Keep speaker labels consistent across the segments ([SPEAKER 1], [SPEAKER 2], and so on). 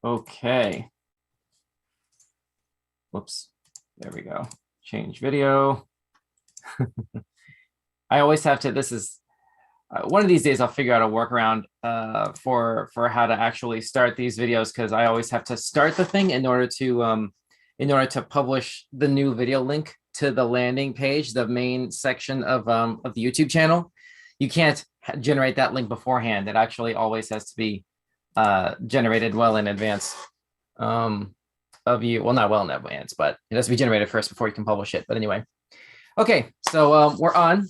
[SPEAKER 1] Okay. Whoops. There we go. Change video. I always have to, this is, one of these days I'll figure out a workaround for how to actually start these videos, because I always have to start the thing in order to publish the new video link to the landing page, the main section of the YouTube channel. You can't generate that link beforehand. It actually always has to be generated well in advance of you. Well, not well in advance, but it has to be generated first before you can publish it. But anyway, okay, so we're on.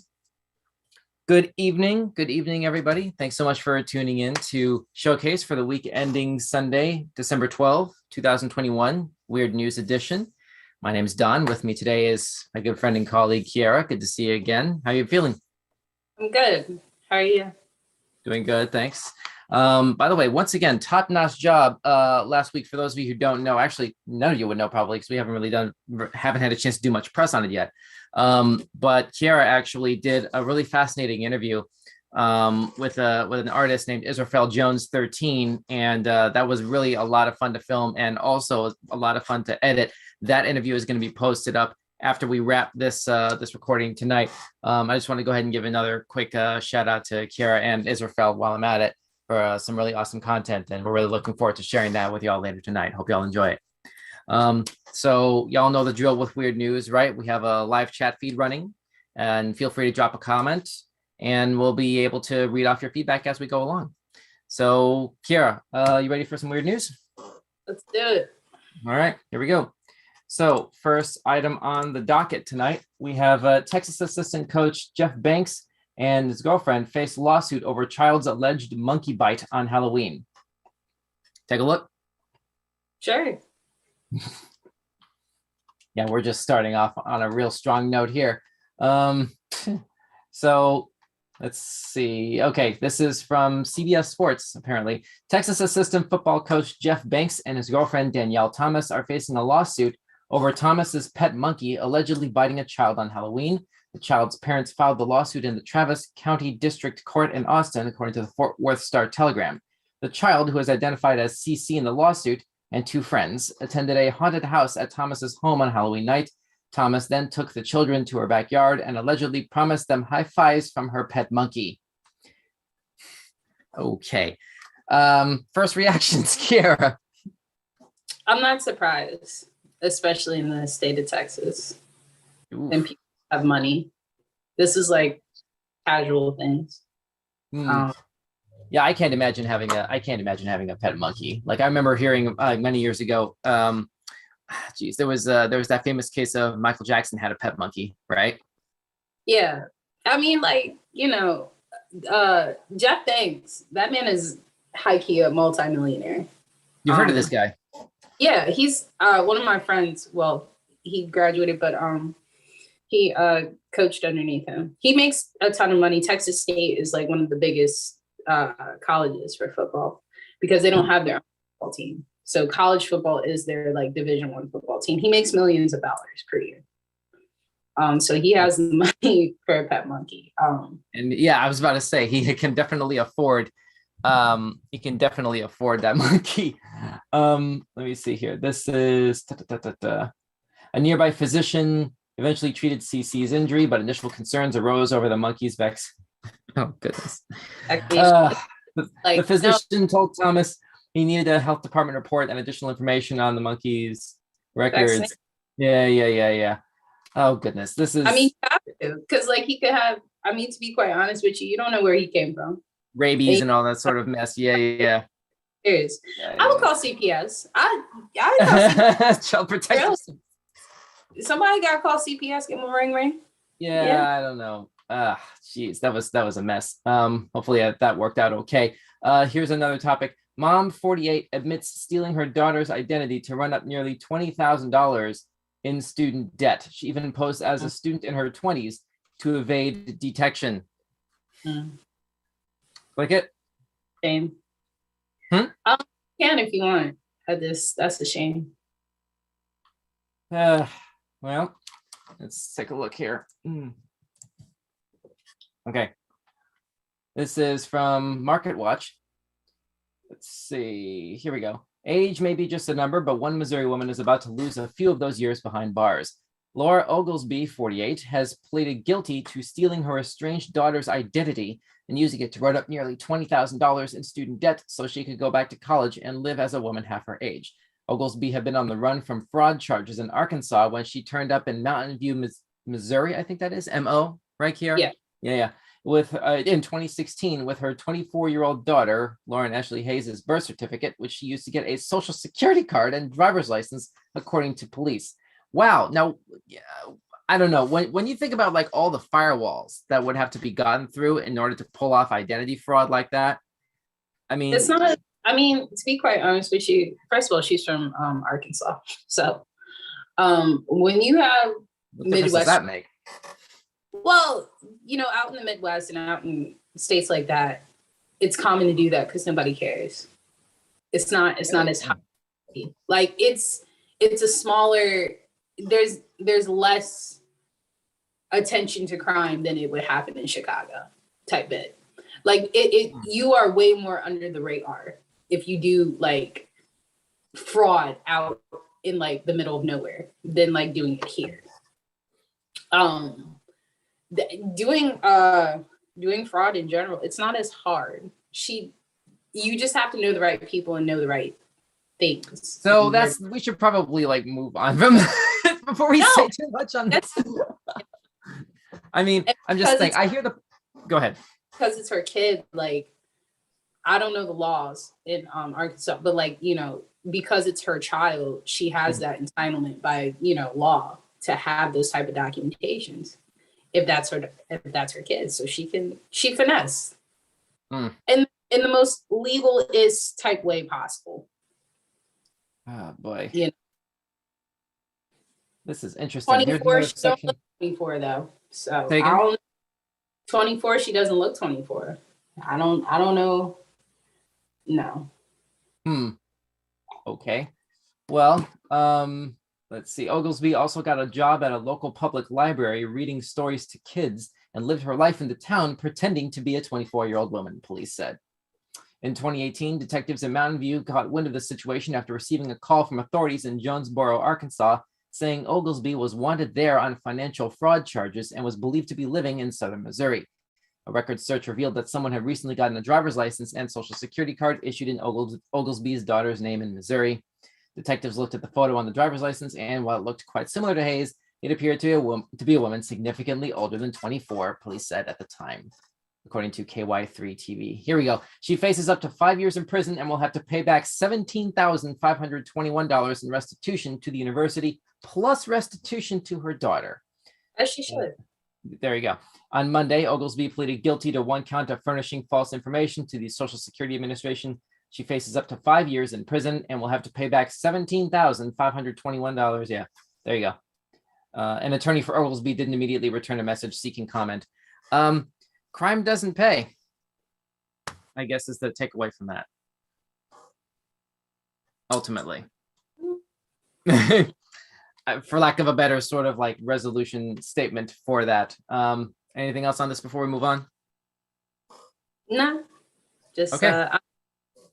[SPEAKER 1] Good evening, everybody. Thanks so much for tuning in to Showcase for the week ending Sunday, December 12, 2021, Weird News Edition. My name is Don. With me today is my good friend and colleague, Kiara. Good to see you again. How are you feeling?
[SPEAKER 2] I'm good. How are you?
[SPEAKER 1] Doing good, thanks. By the way, once again, top-notch job last week. For those of you who don't know, actually, none of you would know probably, because we haven't had a chance to do much press on it yet. But Kiara actually did a really fascinating interview with an artist named Israfel Jones 13, and that was really a lot of fun to film and also a lot of fun to edit. That interview is going to be posted up after we wrap this recording tonight. I just want to go ahead and give another quick shout out to Kiara and Israfel while I'm at it for some really awesome content, and we're really looking forward to sharing that with y'all later tonight. Hope y'all enjoy it. So y'all know the drill with weird news, right? We have a live chat feed running, and feel free to drop a comment and we'll be able to read off your feedback as we go along. So Kiara, you ready for some weird news?
[SPEAKER 2] Let's do it.
[SPEAKER 1] All right, here we go. So first item on the docket tonight, we have Texas assistant coach Jeff Banks and his girlfriend face lawsuit over child's alleged monkey bite on Halloween. Take a look.
[SPEAKER 2] Sure.
[SPEAKER 1] Yeah, we're just starting off on a real strong note here. So let's see. Okay, this is from CBS Sports, apparently. Texas assistant football coach Jeff Banks and his girlfriend Danielle Thomas are facing a lawsuit over Thomas's pet monkey allegedly biting a child on Halloween. The child's parents filed the lawsuit in the Travis County District Court in Austin, according to the Fort Worth Star-Telegram. The child, who is identified as CC in the lawsuit, and two friends, attended a haunted house at Thomas's home on Halloween night. Thomas then took the children to her backyard and allegedly promised them high fives from her pet monkey. Okay. First reactions, Kiara.
[SPEAKER 2] I'm not surprised, especially in the state of Texas.
[SPEAKER 1] Oof.
[SPEAKER 2] And people have money. This is like casual things.
[SPEAKER 1] Yeah, I can't imagine having a pet monkey. Like I remember hearing many years ago. There was that famous case of Michael Jackson had a pet monkey, right?
[SPEAKER 2] Yeah, I mean, like, Jeff Banks. That man is high-key a multimillionaire.
[SPEAKER 1] You've heard of this guy?
[SPEAKER 2] Yeah, he's one of my friends. Well, he graduated, but he coached underneath him. He makes a ton of money. Texas State is like one of the biggest colleges for football because they don't have their own football team. So college football is their like Division I football team. He makes millions of dollars per year. So he has the money for a pet monkey.
[SPEAKER 1] And yeah, I was about to say he can definitely afford that monkey. Let me see here. This is a nearby physician eventually treated CC's injury, but initial concerns arose over the monkey's vaccine. Oh goodness. The physician told Thomas he needed a health department report and additional information on the monkey's records.
[SPEAKER 2] Vaccine.
[SPEAKER 1] Yeah. Oh goodness, this is.
[SPEAKER 2] I mean, because like he could have. I mean, to be quite honest with you, you don't know where he came from.
[SPEAKER 1] Rabies and all that sort of mess. Yeah.
[SPEAKER 2] Is. I would call CPS. I
[SPEAKER 1] Child protection.
[SPEAKER 2] Somebody got to call CPS. Get my ring.
[SPEAKER 1] Yeah, I don't know. Geez, that was a mess. Hopefully that worked out okay. Here's another topic. Mom, 48, admits stealing her daughter's identity to run up nearly $20,000 in student debt. She even posed as a student in her 20s to evade detection. Click it.
[SPEAKER 2] Shame.
[SPEAKER 1] You
[SPEAKER 2] can if you want. That's a shame.
[SPEAKER 1] Well, let's take a look here. Okay. This is from Market Watch. Let's see. Here we go. Age may be just a number, but one Missouri woman is about to lose a few of those years behind bars. Laura Oglesby, 48, has pleaded guilty to stealing her estranged daughter's identity and using it to write up nearly $20,000 in student debt so she could go back to college and live as a woman half her age. Oglesby had been on the run from fraud charges in Arkansas when she turned up in Mountain View, Missouri, I think that is, MO, right here?
[SPEAKER 2] Yeah.
[SPEAKER 1] Yeah. With in 2016 with her 24-year-old daughter, Lauren Ashley Hayes' birth certificate, which she used to get a social security card and driver's license, according to police. Wow. Now, I don't know. When you think about like all the firewalls that would have to be gotten through in order to pull off identity fraud like that, I mean,
[SPEAKER 2] it's not. I mean, to be quite honest with you, first of all, she's from Arkansas. So when you have
[SPEAKER 1] what difference does that make?
[SPEAKER 2] Well, you know, out in the Midwest and out in states like that, it's common to do that because nobody cares. It's not as high. Like it's a smaller, there's less attention to crime than it would happen in Chicago type bit. Like you are way more under the radar if you do like fraud out in like the middle of nowhere than like doing it here. Doing fraud in general, it's not as hard. You just have to know the right people and know the right things.
[SPEAKER 1] So we should probably like move on from that before we say too much on this. I mean, I'm just saying, go ahead.
[SPEAKER 2] Because it's her kid, like, I don't know the laws in Arkansas, but like, you know, because it's her child, she has that entitlement by, you know, law to have those type of documentations. If that's her kid, so she finesse and in the most legalist type way possible.
[SPEAKER 1] Oh boy,
[SPEAKER 2] you know?
[SPEAKER 1] This is interesting.
[SPEAKER 2] 24, she don't look 24 though. So I don't. 24, she doesn't look 24. I don't know. No.
[SPEAKER 1] Okay. Well, let's see. Oglesby also got a job at a local public library reading stories to kids and lived her life in the town pretending to be a 24-year-old woman, police said. In 2018, detectives in Mountain View caught wind of the situation after receiving a call from authorities in Jonesboro, Arkansas, saying Oglesby was wanted there on financial fraud charges and was believed to be living in southern Missouri. A record search revealed that someone had recently gotten a driver's license and social security card issued in Oglesby's daughter's name in Missouri. Detectives looked at the photo on the driver's license, and while it looked quite similar to Hayes, it appeared to be a woman significantly older than 24, police said at the time, according to KY3 TV. Here we go. She faces up to 5 years in prison and will have to pay back $17,521 in restitution to the university, plus restitution to her daughter.
[SPEAKER 2] As she should.
[SPEAKER 1] There you go. On Monday, Oglesby pleaded guilty to one count of furnishing false information to the Social Security Administration. She faces up to 5 years in prison and will have to pay back $17,521. Yeah, there you go. An attorney for Oglesby didn't immediately return a message seeking comment. Crime doesn't pay, I guess, is the takeaway from that. Ultimately. For lack of a better sort of like resolution statement for that. Anything else on this before we move on?
[SPEAKER 2] No, just
[SPEAKER 1] okay.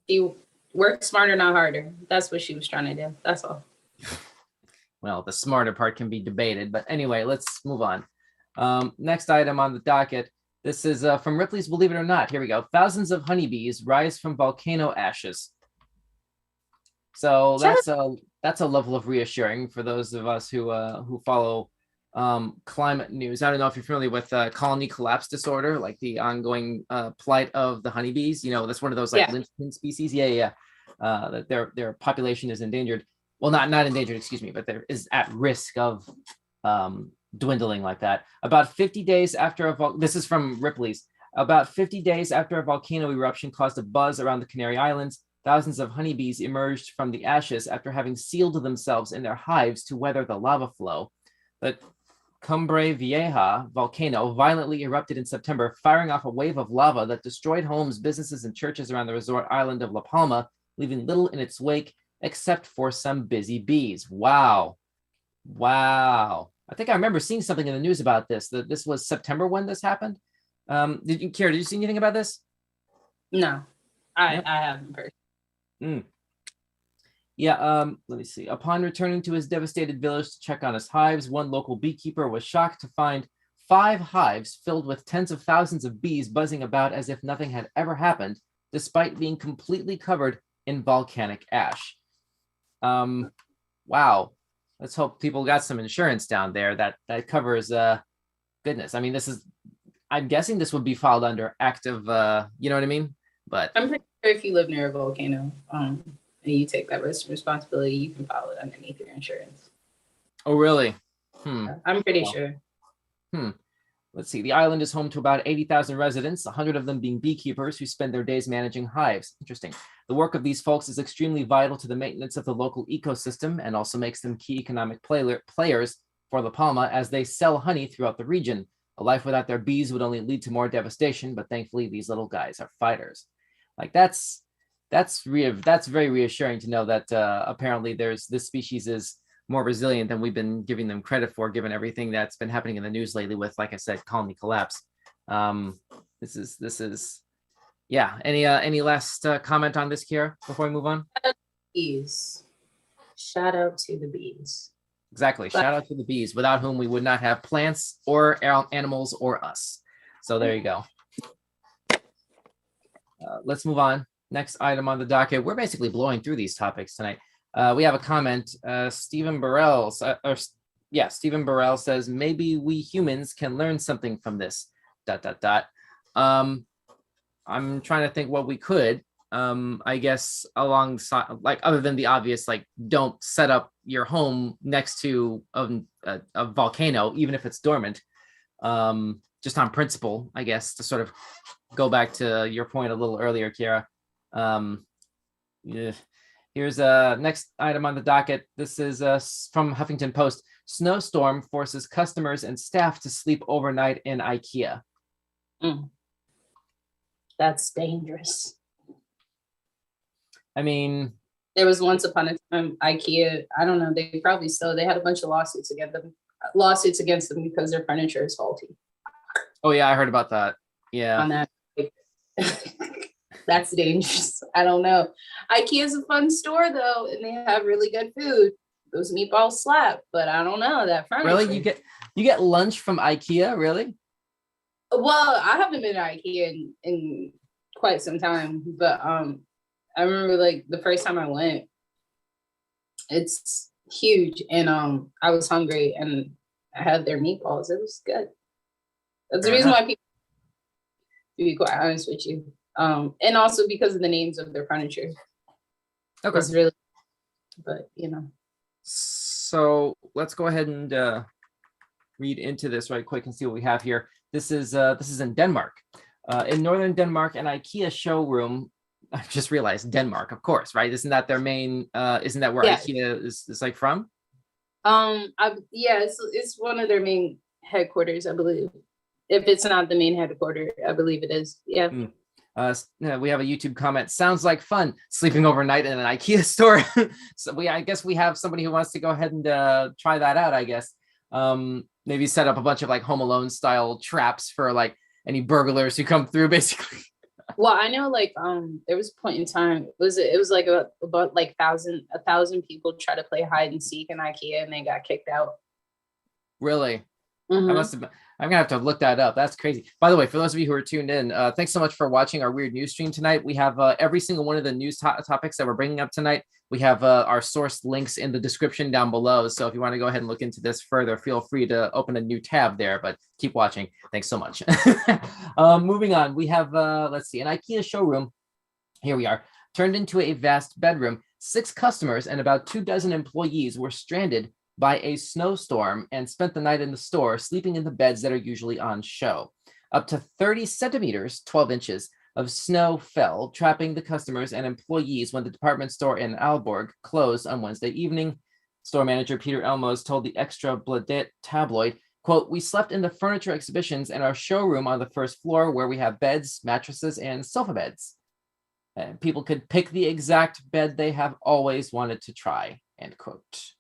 [SPEAKER 2] She worked smarter, not harder. That's what she was trying to do. That's all.
[SPEAKER 1] Well, the smarter part can be debated, but anyway, let's move on. Next item on the docket. This is from Ripley's Believe It or Not. Here we go. Thousands of honeybees rise from volcano ashes. So that's a level of reassuring for those of us who follow climate news. I don't know if you're familiar with colony collapse disorder, like the ongoing plight of the honeybees. You know, that's one of those like linchpin species. That their population is endangered. Well, not endangered, excuse me, but there is at risk of dwindling like that. About 50 days after this is from Ripley's. About 50 days after a volcano eruption caused a buzz around the Canary Islands, thousands of honeybees emerged from the ashes after having sealed themselves in their hives to weather the lava flow. The Cumbre Vieja volcano violently erupted in September, firing off a wave of lava that destroyed homes, businesses, and churches around the resort island of La Palma, leaving little in its wake except for some busy bees. Wow. I think I remember seeing something in the news about this. That this was September when this happened. Did you see anything about this?
[SPEAKER 2] No, I haven't heard.
[SPEAKER 1] Yeah, let me see. Upon returning to his devastated village to check on his hives, one local beekeeper was shocked to find 5 hives filled with tens of thousands of bees buzzing about as if nothing had ever happened, despite being completely covered in volcanic ash. Wow. Let's hope people got some insurance down there that covers goodness. I mean, I'm guessing this would be filed under active you know what I mean? But
[SPEAKER 2] I'm pretty sure if you live near a volcano, and you take that responsibility, you can file it underneath your insurance.
[SPEAKER 1] oh really?
[SPEAKER 2] I'm pretty sure.
[SPEAKER 1] Let's see. The island is home to about 80,000 residents, 100 of them being beekeepers who spend their days managing hives. Interesting. The work of these folks is extremely vital to the maintenance of the local ecosystem and also makes them key economic players for La Palma as they sell honey throughout the region. A life without their bees would only lead to more devastation, but thankfully these little guys are fighters. Like that's very reassuring to know that apparently this species is more resilient than we've been giving them credit for, given everything that's been happening in the news lately with, like I said, colony collapse. This is yeah. Any last comment on this, Kiera, before we move on?
[SPEAKER 2] Bees. Shout out to the bees.
[SPEAKER 1] Exactly. Shout out to the bees, without whom we would not have plants or animals or us. So there you go. Let's move on. Next item on the docket. We're basically blowing through these topics tonight. We have a comment. Stephen Burrell says, maybe we humans can learn something from this. ... I'm trying to think what we could. I guess alongside, like, other than the obvious, like, don't set up your home next to a volcano, even if it's dormant. Just on principle, I guess, to sort of go back to your point a little earlier, Kiera. Yeah. Here's a next item on the docket. This is from Huffington Post. Snowstorm forces customers and staff to sleep overnight in IKEA.
[SPEAKER 2] That's dangerous.
[SPEAKER 1] I mean,
[SPEAKER 2] there was once upon a time IKEA, I don't know, they had a bunch of lawsuits against them because their furniture is faulty.
[SPEAKER 1] Oh yeah, I heard about that. Yeah.
[SPEAKER 2] On that. That's dangerous. I don't know. IKEA is a fun store though, and they have really good food. Those meatballs slap, but I don't know that furniture.
[SPEAKER 1] Really, you get lunch from IKEA? Really?
[SPEAKER 2] Well, I haven't been to IKEA in quite some time, but I remember like the first time I went. It's huge, and I was hungry, and I had their meatballs. It was good. That's the reason why people, to be quite honest with you. And also because of the names of their furniture.
[SPEAKER 1] Okay.
[SPEAKER 2] It's really, but you know.
[SPEAKER 1] So let's go ahead and read into this right quick and see what we have here. This is in Denmark. In northern Denmark, an IKEA showroom. I just realized Denmark, of course, right? Isn't that their main? Isn't that where IKEA is like from?
[SPEAKER 2] It's one of their main headquarters, I believe. If it's not the main headquarters, I believe it is. Yeah.
[SPEAKER 1] We have a YouTube comment. Sounds like fun, sleeping overnight in an IKEA store. So I guess we have somebody who wants to go ahead and try that out, I guess. Maybe set up a bunch of like Home Alone style traps for like any burglars who come through, basically.
[SPEAKER 2] Well, I know like there was a point in time, it was like about like 1,000 people try to play hide and seek in IKEA and they got kicked out.
[SPEAKER 1] Really?
[SPEAKER 2] Mm-hmm.
[SPEAKER 1] I'm gonna have to look that up. That's crazy. By the way, for those of you who are tuned in, thanks so much for watching our weird news stream tonight. We have every single one of the news topics that we're bringing up tonight. We have our source links in the description down below. So if you want to go ahead and look into this further, feel free to open a new tab there, but keep watching. Thanks so much. Moving on, we have, let's see, an IKEA showroom. Here we are, turned into a vast bedroom. 6 customers and about 24 employees were stranded by a snowstorm and spent the night in the store, sleeping in the beds that are usually on show. Up to 30 centimeters, 12 inches, of snow fell, trapping the customers and employees when the department store in Aalborg closed on Wednesday evening. Store manager Peter Elmos told the Extra Bladet tabloid, quote, "We slept in the furniture exhibitions and our showroom on the first floor where we have beds, mattresses, and sofa beds. People could pick the exact bed they have always wanted to try," end quote.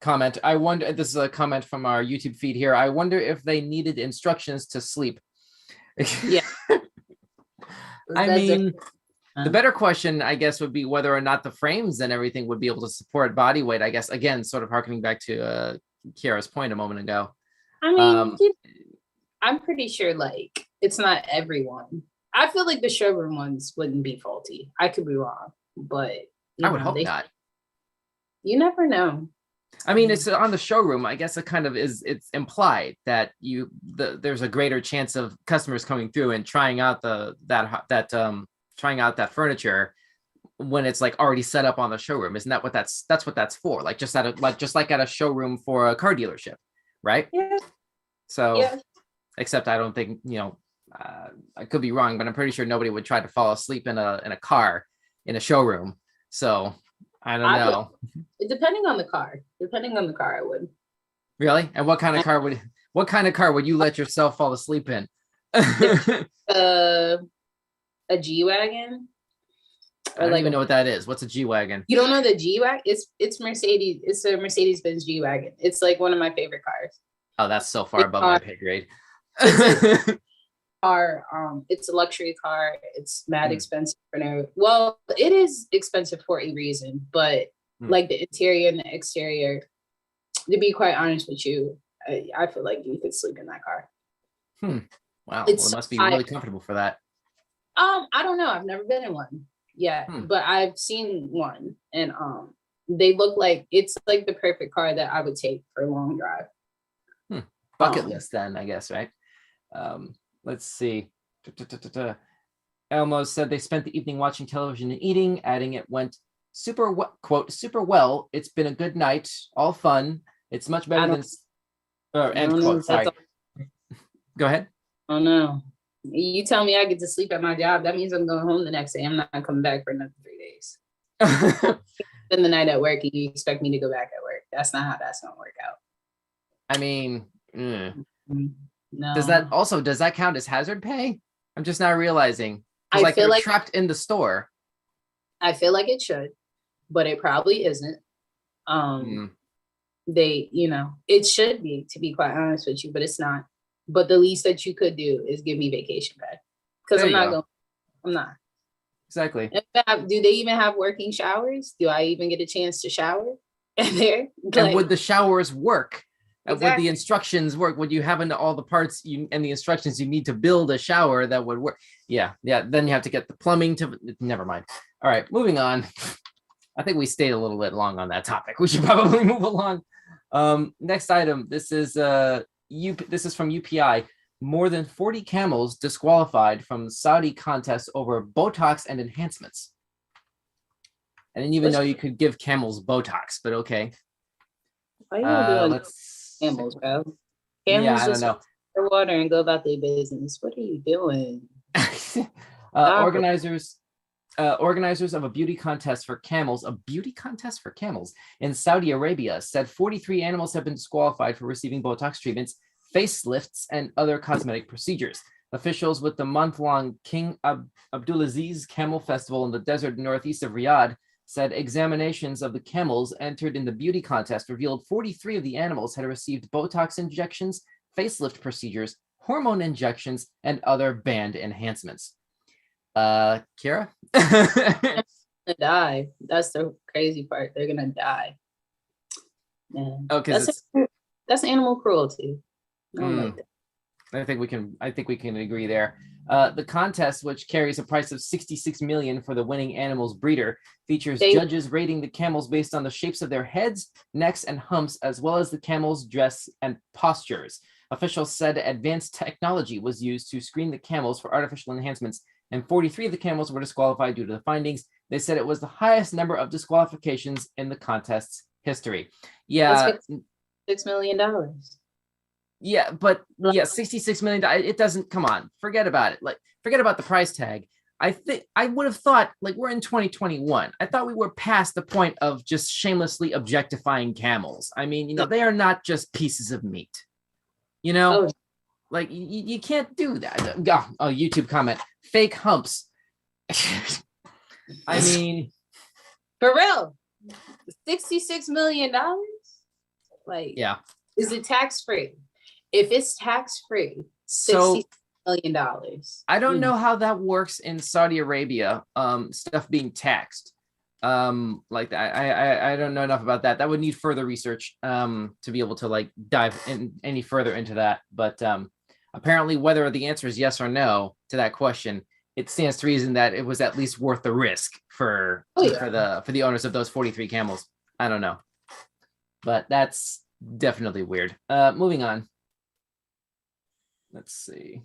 [SPEAKER 1] Comment, I wonder, this is a comment from our YouTube feed here. I wonder if they needed instructions to sleep.
[SPEAKER 2] Yeah.
[SPEAKER 1] I mean, The better question, I guess, would be whether or not the frames and everything would be able to support body weight. I guess, again, sort of harkening back to Kiara's point a moment ago.
[SPEAKER 2] I mean, I'm pretty sure like it's not everyone. I feel like the showroom ones wouldn't be faulty. I could be wrong, but
[SPEAKER 1] I would hope not.
[SPEAKER 2] You never know.
[SPEAKER 1] I mean, it's on the showroom. I guess it kind of is. It's implied that there's a greater chance of customers coming through and trying out trying out that furniture when it's like already set up on the showroom. Isn't that what that's what that's for? Like just like at a showroom for a car dealership, right?
[SPEAKER 2] Yeah.
[SPEAKER 1] So, yeah. Except I don't think, I could be wrong, but I'm pretty sure nobody would try to fall asleep in a car in a showroom. So I don't know.
[SPEAKER 2] Depending on the car, I would.
[SPEAKER 1] Really? And what kind of car would you let yourself fall asleep in?
[SPEAKER 2] A G-Wagon?
[SPEAKER 1] I don't even know what that is. What's a G-Wagon?
[SPEAKER 2] You don't know the G-Wagon? It's Mercedes. It's a Mercedes-Benz G-Wagon. It's like one of my favorite cars.
[SPEAKER 1] Oh, that's so far above my pay grade.
[SPEAKER 2] It's a luxury car. It's mad expensive for no. Well, it is expensive for a reason, but like the interior and the exterior, to be quite honest with you, I feel like you could sleep in that car.
[SPEAKER 1] Wow. Well, it must be really comfortable for that.
[SPEAKER 2] I don't know. I've never been in one yet, but I've seen one, and they look like it's like the perfect car that I would take for a long drive.
[SPEAKER 1] Bucket list then, I guess, right? Let's see. Elmo said they spent the evening watching television and eating, adding it went super well. It's been a good night, all fun. It's much better than end quote. Sorry. Go ahead.
[SPEAKER 2] Oh no. You tell me I get to sleep at my job. That means I'm going home the next day. I'm not coming back for another 3 days. Spend the night at work and you expect me to go back at work. That's not how that's gonna work out.
[SPEAKER 1] I mean,
[SPEAKER 2] no.
[SPEAKER 1] Does that count as hazard pay? I'm just now realizing. I feel like trapped in the store.
[SPEAKER 2] I feel like it should, but it probably isn't. They, it should be, to be quite honest with you, but it's not. But the least that you could do is give me vacation pay, because I'm not.
[SPEAKER 1] Exactly.
[SPEAKER 2] Do they even have working showers? Do I even get a chance to shower in there?
[SPEAKER 1] And would the showers work? Exactly. Would the instructions work? Would you have all the parts and the instructions you need to build a shower that would work? Yeah. Then you have to get the plumbing to. Never mind. All right, moving on. I think we stayed a little bit long on that topic. We should probably move along. Next item. This is from UPI. More than 40 camels disqualified from Saudi contest over Botox and enhancements. I didn't even know you could give camels Botox, but okay.
[SPEAKER 2] Let's camels, bro. Camels I don't know. For water and go about their business. What are you doing?
[SPEAKER 1] Organizers of a beauty contest for camels, in Saudi Arabia said 43 animals have been disqualified for receiving Botox treatments, facelifts, and other cosmetic procedures. Officials with the month-long King Abdulaziz Camel Festival in the desert northeast of Riyadh said examinations of the camels entered in the beauty contest revealed 43 of the animals had received Botox injections, facelift procedures, hormone injections, and other banned enhancements. Kiara?
[SPEAKER 2] They're gonna die. That's the crazy part. They're gonna die. Man. Okay, that's animal cruelty.
[SPEAKER 1] I think we can agree there. The contest, which carries a price of $66 million for the winning animal's breeder, features judges rating the camels based on the shapes of their heads, necks, and humps, as well as the camels' dress and postures. Officials said advanced technology was used to screen the camels for artificial enhancements, and 43 of the camels were disqualified due to the findings. They said it was the highest number of disqualifications in the contest's history. Yeah.
[SPEAKER 2] $6 million.
[SPEAKER 1] Yeah, but $66 million. It doesn't. Come on, forget about it. Like, forget about the price tag. I think I would have thought, like, we're in 2021. I thought we were past the point of just shamelessly objectifying camels. I mean, they are not just pieces of meat. Like you can't do that. Oh, YouTube comment: fake humps. I mean,
[SPEAKER 2] for real, $66 million. Like,
[SPEAKER 1] yeah,
[SPEAKER 2] is it tax free? If it's tax free,
[SPEAKER 1] so
[SPEAKER 2] $1 million.
[SPEAKER 1] I don't know how that works in Saudi Arabia, stuff being taxed. Like that. I don't know enough about that. That would need further research to be able to like dive in any further into that. But apparently, whether the answer is yes or no to that question, it stands to reason that it was at least worth the risk for the owners of those 43 camels. I don't know, but that's definitely weird. Moving on. Let's see.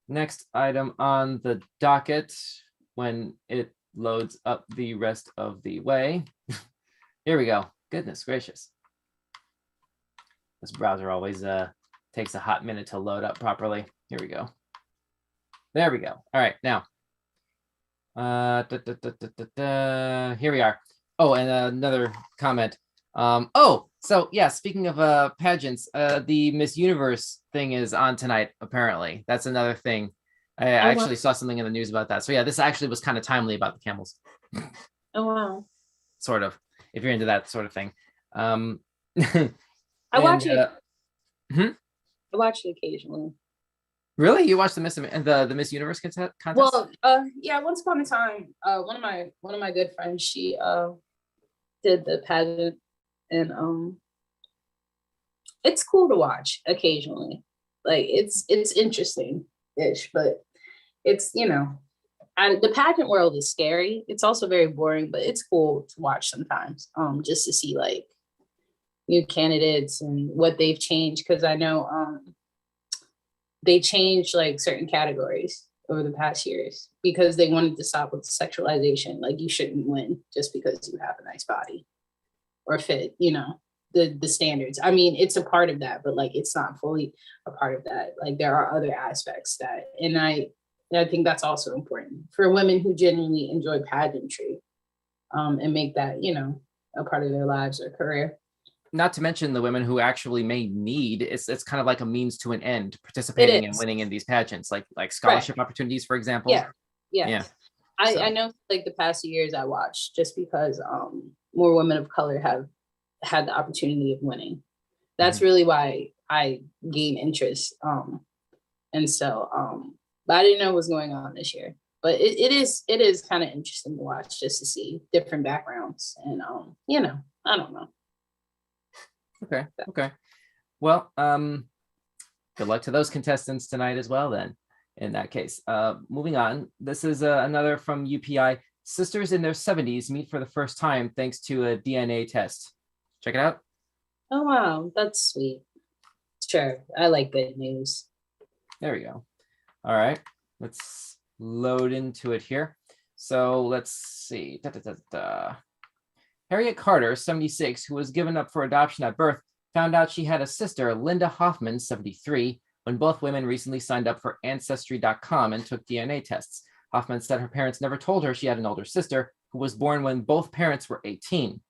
[SPEAKER 1] Next item on the docket when it loads up the rest of the way. Here we go. Goodness gracious. This browser always takes a hot minute to load up properly. Here we go. There we go. All right, now. Here we are. Oh, and another comment. So yeah, speaking of pageants, the Miss Universe thing is on tonight, apparently. That's another thing. I actually saw something in the news about that. So yeah, this actually was kind of timely about the camels.
[SPEAKER 2] Oh wow.
[SPEAKER 1] Sort of, if you're into that sort of thing.
[SPEAKER 2] I watch it.
[SPEAKER 1] I
[SPEAKER 2] watch it occasionally.
[SPEAKER 1] Really? You watch the Miss Universe contest?
[SPEAKER 2] Well, yeah, once upon a time, one of my good friends, she did the pageant, and it's cool to watch occasionally. Like it's interesting-ish, but it's, the pageant world is scary. It's also very boring, but it's cool to watch sometimes. Just to see like new candidates and what they've changed, because I know they changed like certain categories over the past years because they wanted to stop with sexualization. Like you shouldn't win just because you have a nice body or fit, the standards. I mean, it's a part of that, but like it's not fully a part of that. Like there are other aspects that, and I think that's also important for women who genuinely enjoy pageantry, and make that, a part of their lives or career.
[SPEAKER 1] Not to mention the women who actually may need, it's kind of like a means to an end, participating and winning in these pageants, like scholarship opportunities, for example.
[SPEAKER 2] Yeah. I know like the past years I watched just because more women of color have had the opportunity of winning. That's really why I gained interest. And so, but I didn't know what was going on this year. But it is kind of interesting to watch just to see different backgrounds and I don't know.
[SPEAKER 1] Okay. Well, good luck to those contestants tonight as well then, in that case. Moving on, this is another from UPI. Sisters in their 70s meet for the first time thanks to a DNA test. Check it out.
[SPEAKER 2] Oh, wow. That's sweet. Sure. I like good news.
[SPEAKER 1] There we go. All right. Let's load into it here. So let's see. Harriet Carter, 76, who was given up for adoption at birth, found out she had a sister, Linda Hoffman, 73, when both women recently signed up for Ancestry.com and took DNA tests. Hoffman said her parents never told her she had an older sister who was born when both parents were 18.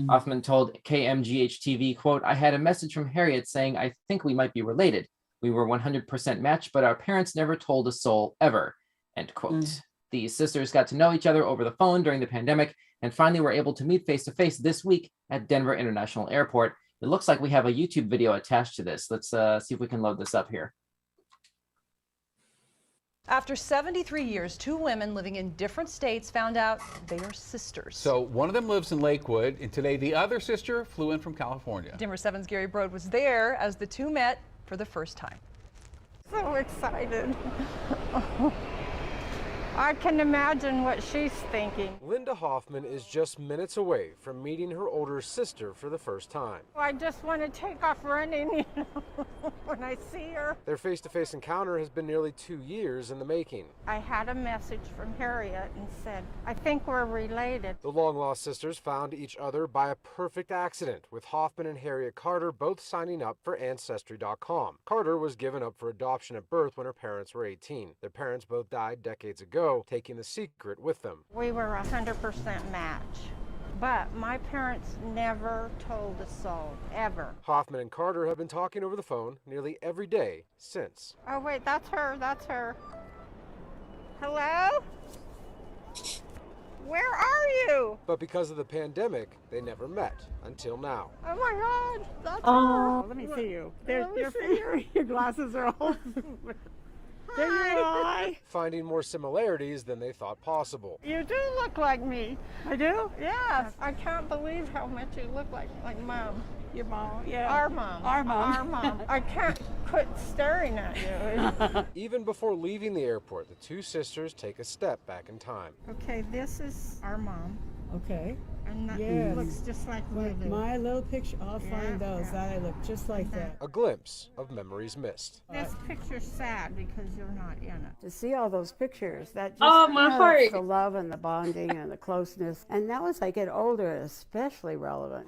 [SPEAKER 1] Hoffman told KMGH-TV, quote, "I had a message from Harriet saying, I think we might be related. We were 100% matched, but our parents never told a soul ever," end quote. The sisters got to know each other over the phone during the pandemic and finally were able to meet face-to-face this week at Denver International Airport. It looks like we have a YouTube video attached to this. Let's see if we can load this up here.
[SPEAKER 3] After 73 years, two women living in different states found out they are sisters.
[SPEAKER 4] So one of them lives in Lakewood, and today the other sister flew in from California.
[SPEAKER 3] Denver 7's Gary Brode was there as the two met for the first time.
[SPEAKER 5] So excited. I can imagine what she's thinking.
[SPEAKER 6] Linda Hoffman is just minutes away from meeting her older sister for the first time.
[SPEAKER 5] I just want to take off running, when I see her.
[SPEAKER 6] Their face-to-face encounter has been nearly 2 years in the making.
[SPEAKER 5] I had a message from Harriet and said, I think we're related.
[SPEAKER 6] The long-lost sisters found each other by a perfect accident, with Hoffman and Harriet Carter both signing up for Ancestry.com. Carter was given up for adoption at birth when her parents were 18. Their parents both died decades ago, taking the secret with them.
[SPEAKER 5] We were 100% match, but my parents never told a soul, ever.
[SPEAKER 6] Hoffman and Carter have been talking over the phone nearly every day since.
[SPEAKER 5] Oh wait, that's her. Hello? Where are you?
[SPEAKER 6] But because of the pandemic, they never met until now.
[SPEAKER 5] Oh my God, that's
[SPEAKER 7] Oh, let me see you. Your glasses are all. There you are.
[SPEAKER 6] Finding more similarities than they thought possible.
[SPEAKER 7] You do look like me. I do?
[SPEAKER 5] Yes, I can't believe how much you look like Mom.
[SPEAKER 7] Your mom, yeah.
[SPEAKER 5] Our mom.
[SPEAKER 7] Our mom.
[SPEAKER 5] Our mom. I can't quit staring at you.
[SPEAKER 6] Even before leaving the airport, the two sisters take a step back in time.
[SPEAKER 5] Okay, this is our mom,
[SPEAKER 7] Okay.
[SPEAKER 5] and that
[SPEAKER 7] Yes.
[SPEAKER 5] looks just like Lulu.
[SPEAKER 7] My little picture, I'll
[SPEAKER 5] Yeah,
[SPEAKER 7] find those.
[SPEAKER 5] yeah.
[SPEAKER 7] That I look just like that.
[SPEAKER 6] A glimpse of memories missed.
[SPEAKER 5] This picture's sad because you're not in it.
[SPEAKER 8] To see all those pictures, that just
[SPEAKER 2] Oh, my heart.
[SPEAKER 8] the love and the bonding and the closeness. And now as I get older, especially relevant.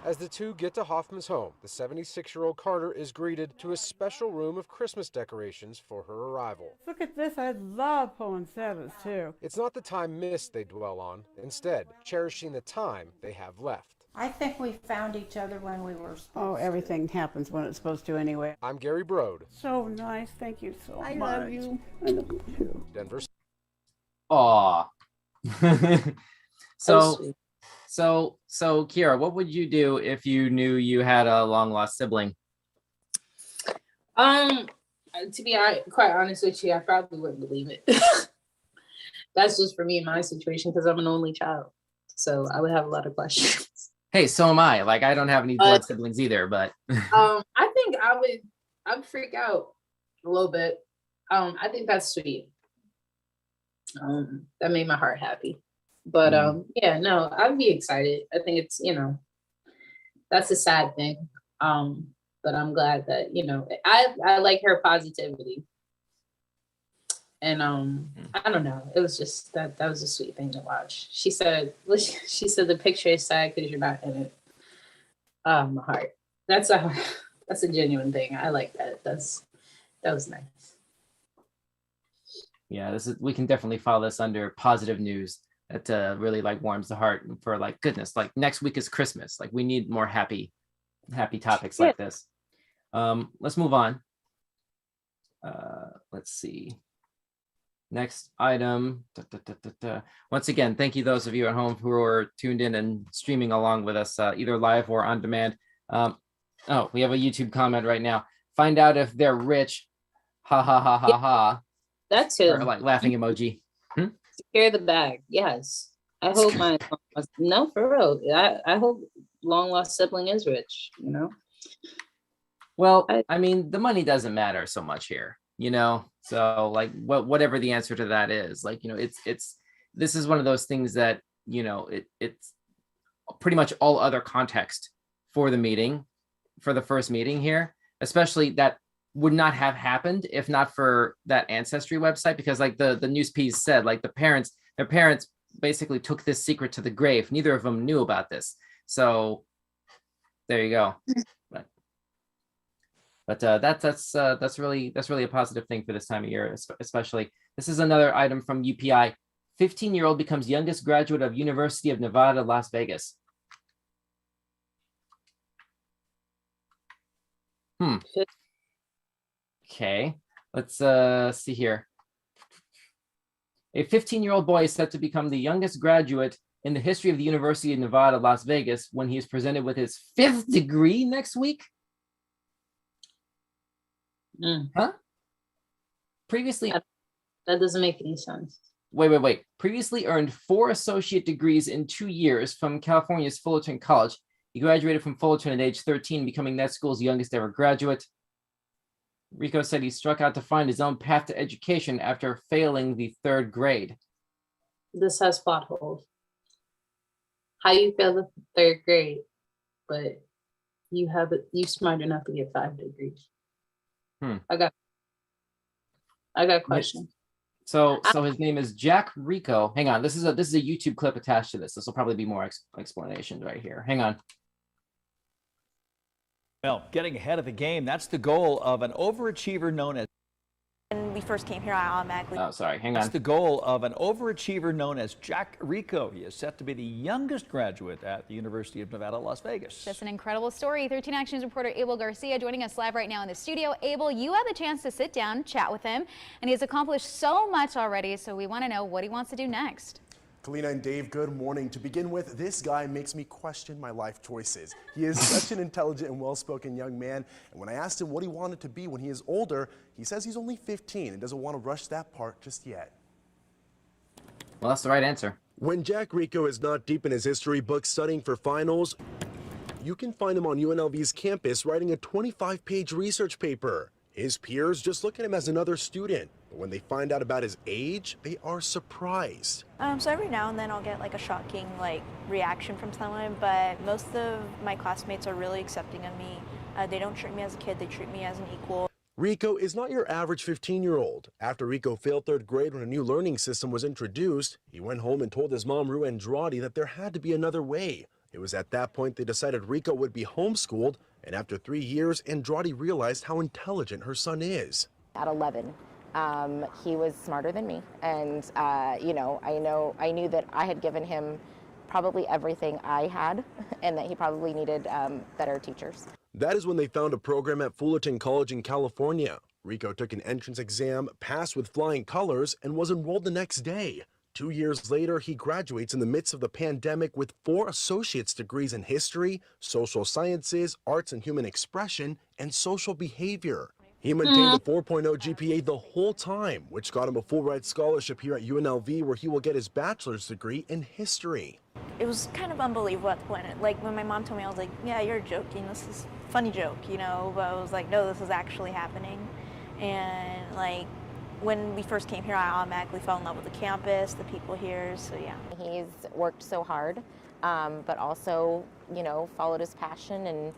[SPEAKER 6] As the two get to Hoffman's home, the 76-year-old Carter is greeted to a special room of Christmas decorations for her arrival.
[SPEAKER 7] Look at this. I love poinsettias too.
[SPEAKER 6] It's not the time missed they dwell on, instead, cherishing the time they have left.
[SPEAKER 5] I think we found each other when we were supposed
[SPEAKER 8] Oh, everything happens when it's supposed to anyway.
[SPEAKER 6] I'm Gary Brode,
[SPEAKER 7] So nice. Thank you so much.
[SPEAKER 5] I love you.
[SPEAKER 8] I love you too.
[SPEAKER 6] Denver.
[SPEAKER 1] Aw.
[SPEAKER 2] So
[SPEAKER 1] so,
[SPEAKER 2] sweet.
[SPEAKER 1] so Kira, what would you do if you knew you had a long lost sibling?
[SPEAKER 2] To be quite honest with you, I probably wouldn't believe it. That's just for me in my situation because I'm an only child. So I would have a lot of questions.
[SPEAKER 1] Hey, so am I. Like, I don't have any blood siblings either, but
[SPEAKER 2] I think I would freak out a little bit. I think that's sweet. That made my heart happy. But yeah, no, I'd be excited. I think it's, that's a sad thing. But I'm glad that, I like her positivity. And I don't know. It was just that was a sweet thing to watch. She said the picture is sad because you're not in it. My heart. That's a genuine thing. I like that. That was nice.
[SPEAKER 1] yeah, we can definitely follow this under positive news. That really like warms the heart for like goodness. Like next week is Christmas. Like we need more happy topics like this. Let's move on. Let's see. Next item. Once again, thank you those of you at home who are tuned in and streaming along with us, either live or on demand. Oh, we have a YouTube comment right now. Find out if they're rich. Ha ha ha ha ha.
[SPEAKER 2] That's it.
[SPEAKER 1] Or like laughing emoji.
[SPEAKER 2] Secure the bag. Yes. I hope no, for real. I hope long lost sibling is rich,
[SPEAKER 1] Well, I mean, the money doesn't matter so much here, so like whatever the answer to that is, like, this is one of those things that, it's pretty much all other context for the first meeting here, especially that would not have happened if not for that ancestry website, because like the news piece said, like their parents basically took this secret to the grave. Neither of them knew about this. So there you go. But that's really a positive thing for this time of year, especially. This is another item from UPI. 15-year-old becomes youngest graduate of University of Nevada, Las Vegas. Okay, let's see here. A 15-year-old boy is set to become the youngest graduate in the history of the University of Nevada, Las Vegas, when he is presented with his 5th degree next week. Huh? Previously,
[SPEAKER 2] that doesn't make any sense.
[SPEAKER 1] Wait. Previously earned 4 associate degrees in 2 years from California's Fullerton College. He graduated from Fullerton at age 13, becoming that school's youngest ever graduate. Rico said he struck out to find his own path to education after failing the 3rd grade.
[SPEAKER 2] This has plot holes. How you fail the 3rd grade, but you smart enough to get 5 degrees. I got questions.
[SPEAKER 1] So his name is Jack Rico. Hang on, this is a YouTube clip attached to this. This will probably be more explanations right here. Hang on.
[SPEAKER 9] Well, getting ahead of the game, that's the goal of an overachiever known as...
[SPEAKER 10] When we first came here, I automatically...
[SPEAKER 1] Oh, sorry, hang on.
[SPEAKER 9] That's the goal of an overachiever known as Jack Rico. He is set to be the youngest graduate at the University of Nevada, Las Vegas.
[SPEAKER 10] Just an incredible story. 13 Actions reporter Abel Garcia joining us live right now in the studio. Abel, you had the chance to sit down, chat with him, and he has accomplished so much already, so we want to know what he wants to do next.
[SPEAKER 11] Kalina and Dave, good morning. To begin with, this guy makes me question my life choices. He is such an intelligent and well-spoken young man, and when I asked him what he wanted to be when he is older, he says he's only 15 and doesn't want to rush that part just yet.
[SPEAKER 1] Well, that's the right answer.
[SPEAKER 6] When Jack Rico is not deep in his history book studying for finals, you can find him on UNLV's campus writing a 25-page research paper. His peers just look at him as another student, but when they find out about his age, they are surprised.
[SPEAKER 12] So every now and then I'll get like a shocking reaction from someone, but most of my classmates are really accepting of me. They don't treat me as a kid, they treat me as an equal.
[SPEAKER 6] Rico is not your average 15-year-old. After Rico failed 3rd grade when a new learning system was introduced, he went home and told his mom, Rue Andrade, that there had to be another way. It was at that point they decided Rico would be homeschooled, and after 3 years, Andrade realized how intelligent her son is.
[SPEAKER 13] At 11, he was smarter than me, and I knew that I had given him probably everything I had, and that he probably needed better teachers.
[SPEAKER 6] That is when they found a program at Fullerton College in California. Rico took an entrance exam, passed with flying colors, and was enrolled the next day. 2 years later, he graduates in the midst of the pandemic with 4 associate's degrees in history, social sciences, arts and human expression, and social behavior. He maintained a 4.0 GPA the whole time, which got him a full ride scholarship here at UNLV, where he will get his bachelor's degree in history.
[SPEAKER 12] It was kind of unbelievable at the point. When my mom told me, I was like, yeah, you're joking, this is a funny joke, but I was like, no, this is actually happening. And when we first came here, I automatically fell in love with the campus, the people here, so yeah.
[SPEAKER 13] He's worked so hard, but also, followed his passion and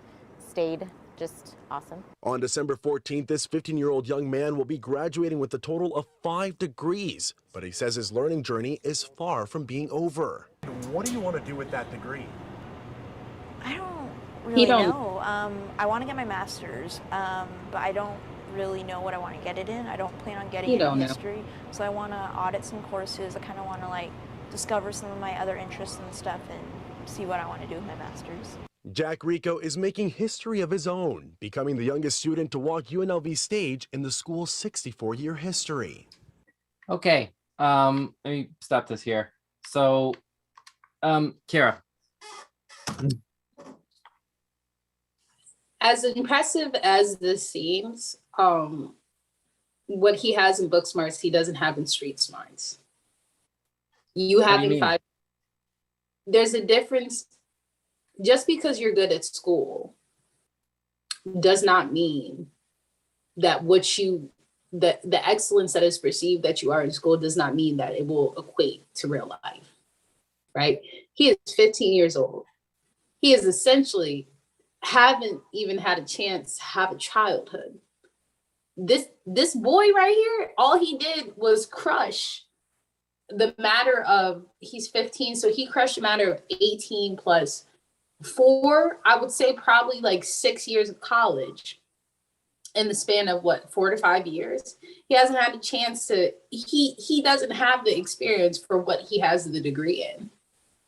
[SPEAKER 13] stayed just awesome.
[SPEAKER 6] On December 14th, this 15-year-old young man will be graduating with a total of 5 degrees, but he says his learning journey is far from being over.
[SPEAKER 11] What do you want to do with that degree?
[SPEAKER 12] I don't really know. I want to get my master's, but I don't really know what I want to get it in. I don't plan on getting it in history, so I want to audit some courses. I kind of want to discover some of my other interests and stuff and see what I want to do with my master's.
[SPEAKER 6] Jack Rico is making history of his own, becoming the youngest student to walk UNLV's stage in the school's 64-year history.
[SPEAKER 1] Okay, let me stop this here. So, Kara.
[SPEAKER 2] As impressive as this seems, what he has in Booksmart, he doesn't have in Streetsmart. You having 5, there's a difference. Just because you're good at school does not mean that the excellence that is perceived that you are in school does not mean that it will equate to real life, right? He is 15 years old. He is essentially haven't even had a chance to have a childhood. This boy right here, all he did was crush the matter of, he's 15, so he crushed a matter of 18 plus 4, I would say probably 6 years of college in the span of 4 to 5 years. He hasn't had a chance to, he doesn't have the experience for what he has the degree in.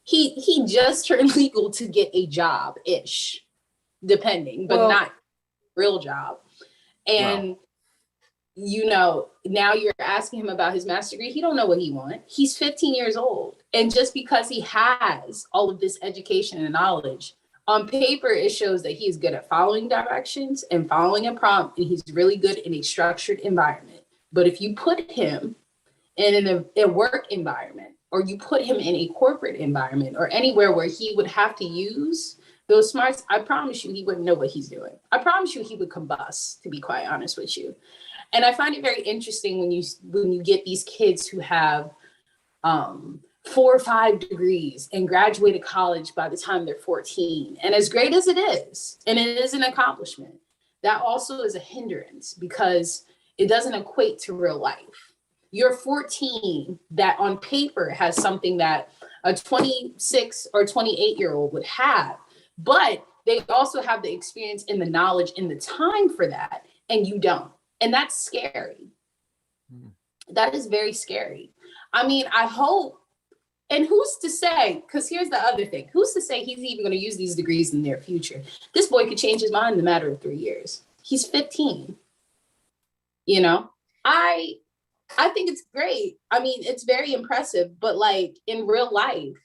[SPEAKER 2] He just turned legal to get a job-ish, depending, but not real job. And now you're asking him about his master's degree. He don't know what he wants. He's 15 years old. And just because he has all of this education and knowledge, on paper, it shows that he's good at following directions and following a prompt, and he's really good in a structured environment. But if you put him in a work environment, or you put him in a corporate environment, or anywhere where he would have to use those smarts, I promise you he wouldn't know what he's doing. I promise you he would combust, to be quite honest with you. And I find it very interesting when you get these kids who have 4 or 5 degrees and graduated college by the time they're 14. And as great as it is, and it is an accomplishment, that also is a hindrance because it doesn't equate to real life. You're 14 that on paper has something that a 26 or 28-year-old would have, but they also have the experience and the knowledge and the time for that, and you don't. And that's scary. That is very scary. I mean, I hope, and who's to say, because here's the other thing, who's to say he's even going to use these degrees in the near future? This boy could change his mind in a matter of 3 years. He's 15. I I think it's great. I mean, it's very impressive, but like in real life,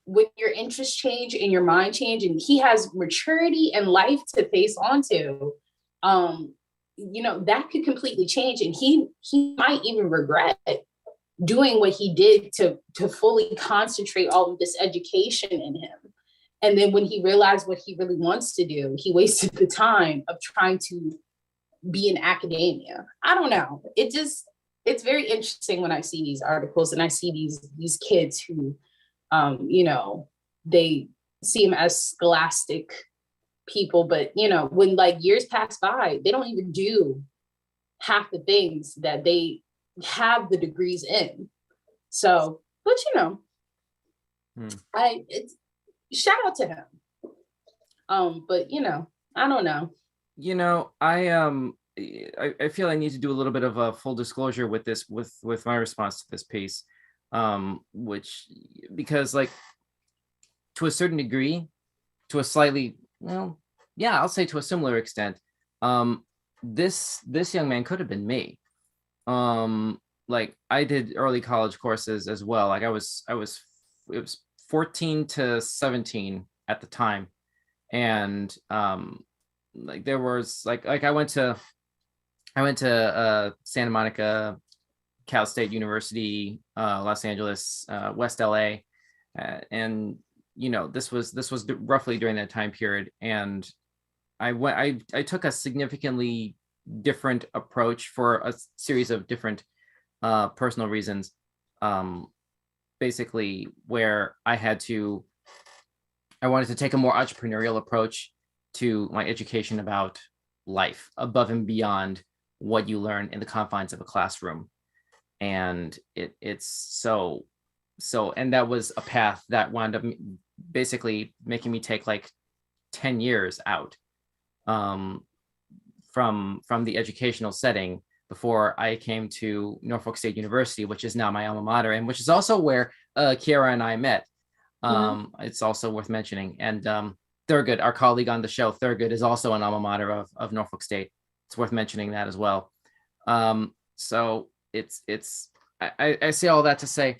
[SPEAKER 2] when your interests change and your mind change, and he has maturity and life to face onto, you know, that could completely change. And he might even regret doing what he did to fully concentrate all of this education in him. And then when he realized what he really wants to do, he wasted the time of trying to be in academia. I don't know. It's very interesting when I see these articles and I see these kids who, you know, they see them as scholastic people, but you know, when like years pass by, they don't even do half the things that they have the degrees in. So, but you know, it's shout out to him. But you know, I don't know.
[SPEAKER 1] You know, I feel I need to do a little bit of a full disclosure with this, with my response to this piece, which, because like to a certain degree, to a slightly, well, yeah, I'll say to a similar extent, this young man could have been me. Like I did early college courses as well. Like it was 14 to 17 at the time, and like there was like I went to Santa Monica, Cal State University, Los Angeles, West LA, and you know, this was roughly during that time period, and I took a significantly different approach for a series of different personal reasons, basically where I wanted to take a more entrepreneurial approach to my education about life above and beyond what you learn in the confines of a classroom. And it's so, and that was a path that wound up basically making me take like 10 years out from the educational setting before I came to Norfolk State University, which is now my alma mater, and which is also where Kiara and I met. It's also worth mentioning. And Thurgood, our colleague on the show, Thurgood, is also an alma mater of Norfolk State. It's worth mentioning that as well. So I say all that to say,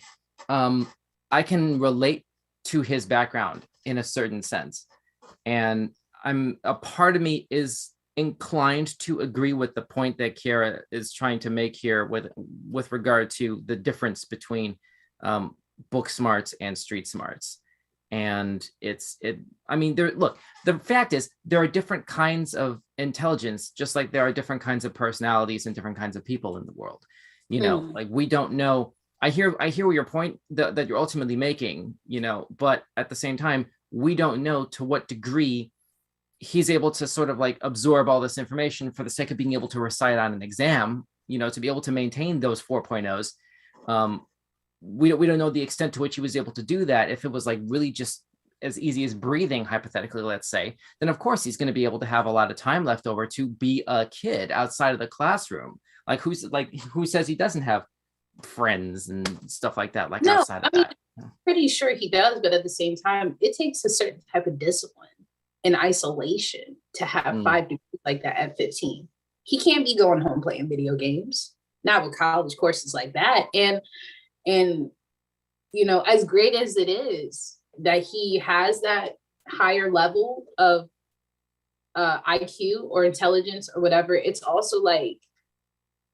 [SPEAKER 1] I can relate to his background in a certain sense. And a part of me is inclined to agree with the point that Kiara is trying to make here with regard to the difference between book smarts and street smarts. And I mean, the fact is there are different kinds of intelligence, just like there are different kinds of personalities and different kinds of people in the world. You know, like we don't know. I hear your point that you're ultimately making, you know, but at the same time, we don't know to what degree he's able to sort of like absorb all this information for the sake of being able to recite on an exam, you know, to be able to maintain those 4.0s. We don't know the extent to which he was able to do that. If it was like really just as easy as breathing, hypothetically, let's say, then of course he's going to be able to have a lot of time left over to be a kid outside of the classroom. Like who says he doesn't have friends and stuff like that, like outside of that?
[SPEAKER 2] I'm pretty sure he does, but at the same time, it takes a certain type of discipline and isolation to have 5 degrees like that at 15. He can't be going home playing video games, not with college courses like that. And you know, as great as it is that he has that higher level of IQ or intelligence or whatever, it's also like,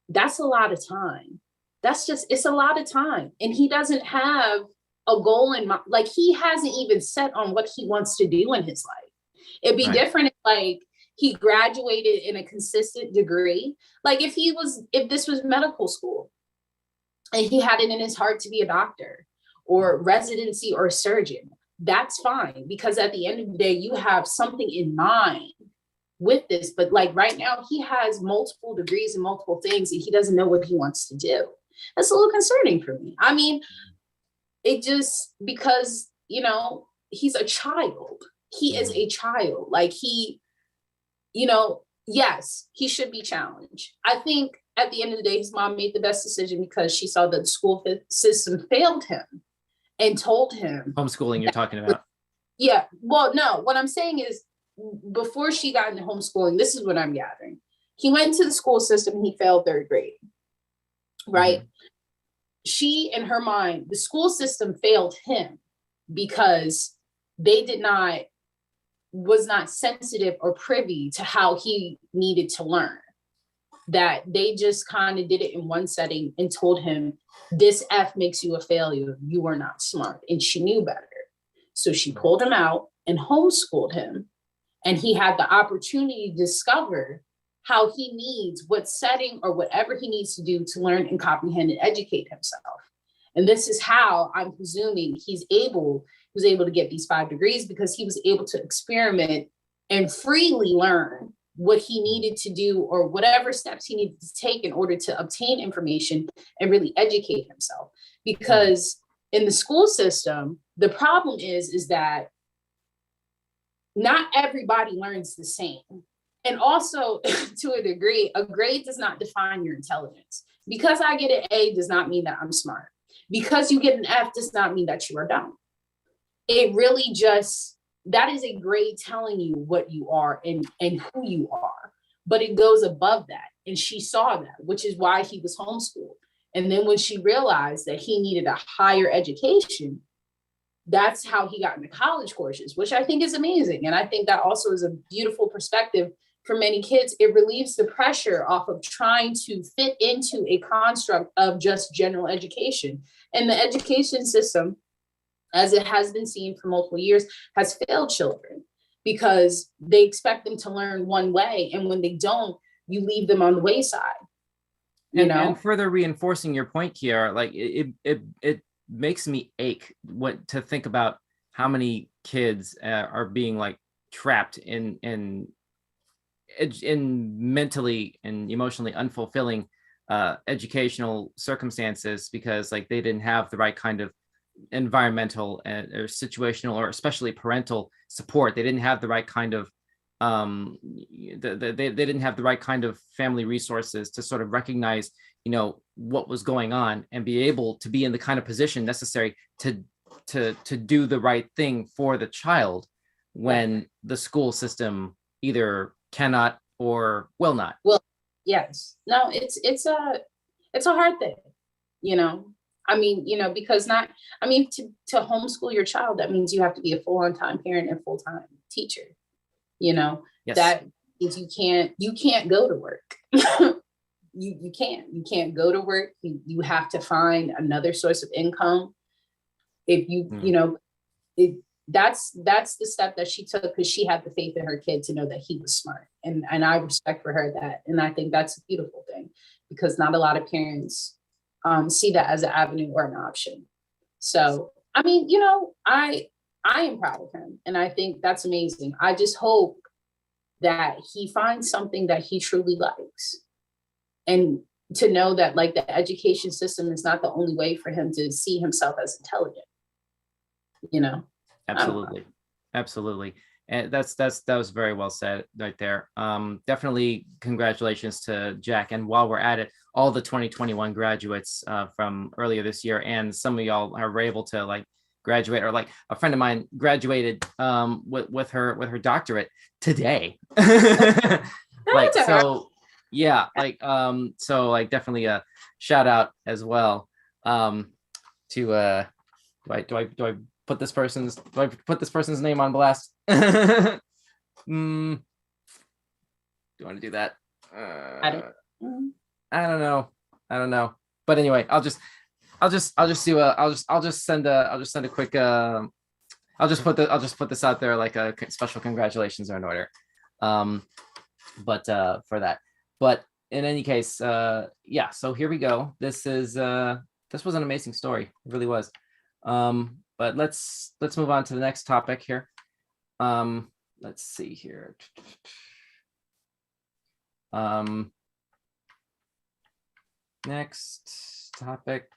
[SPEAKER 2] that's a lot of time. It's a lot of time. And he doesn't have a goal in mind. Like he hasn't even set on what he wants to do in his life. It'd be different if like he graduated in a consistent degree. Like if this was medical school and he had it in his heart to be a doctor or residency or a surgeon, that's fine. Because at the end of the day, you have something in mind with this. But like right now, he has multiple degrees and multiple things and he doesn't know what he wants to do. That's a little concerning for me. I mean, it just, because, you know, he's a child. He is a child. Like he, you know, yes, he should be challenged. I think at the end of the day, his mom made the best decision because she saw that the school system failed him and told him.
[SPEAKER 1] Homeschooling you're talking about.
[SPEAKER 2] Yeah. Well, no, what I'm saying is before she got into homeschooling, this is what I'm gathering. He went to the school system and he failed 3rd grade. right? She, in her mind, the school system failed him because they was not sensitive or privy to how he needed to learn. That they just kind of did it in one setting and told him, this F makes you a failure. You are not smart. And she knew better. So she pulled him out and homeschooled him. And he had the opportunity to discover how he needs, what setting or whatever he needs to do to learn and comprehend and educate himself. And this is how I'm presuming he was able to get these 5 degrees, because he was able to experiment and freely learn what he needed to do or whatever steps he needed to take in order to obtain information and really educate himself. Because in the school system, the problem is that not everybody learns the same. And also, to a degree, a grade does not define your intelligence. Because I get an A does not mean that I'm smart. Because you get an F does not mean that you are dumb. It really just, that is a grade telling you what you are and who you are. But it goes above that. And she saw that, which is why he was homeschooled. And then when she realized that he needed a higher education, that's how he got into college courses, which I think is amazing. And I think that also is a beautiful perspective for many kids. It relieves the pressure off of trying to fit into a construct of just general education. And the education system, as it has been seen for multiple years, has failed children because they expect them to learn one way. And when they don't, you leave them on the wayside.
[SPEAKER 1] And further reinforcing your point, Kiara, like it makes me ache to think about how many kids are being like trapped in mentally and emotionally unfulfilling educational circumstances because like they didn't have the right kind of environmental or situational or especially parental support. They didn't have the right kind of they didn't have the right kind of family resources to sort of recognize, what was going on and be able to be in the kind of position necessary to do the right thing for the child when the school system either cannot or will not.
[SPEAKER 2] Well, yes. No, it's a hard thing, because to homeschool your child, that means you have to be a full-on-time parent and full-time teacher.
[SPEAKER 1] Yes.
[SPEAKER 2] That is, you can't go to work. you can't go to work. You have to find another source of income. If that's the step that she took because she had the faith in her kid to know that he was smart. And I respect for her that. And I think that's a beautiful thing because not a lot of parents see that as an avenue or an option. So, I am proud of him. And I think that's amazing. I just hope that he finds something that he truly likes. And to know that like the education system is not the only way for him to see himself as intelligent.
[SPEAKER 1] Absolutely. And that was very well said right there. Definitely congratulations to Jack. And while we're at it, all the 2021 graduates from earlier this year, and some of y'all are able to like graduate, or like a friend of mine graduated with her doctorate today. Definitely a shout out as well to do I put this person's name on blast? Do you want to do that? I don't know. But anyway, I'll just send a quick I'll just put this out there like a special congratulations are in order. For that. But in any case, so here we go. This was an amazing story. It really was. But let's move on to the next topic here. Let's see here. Next topic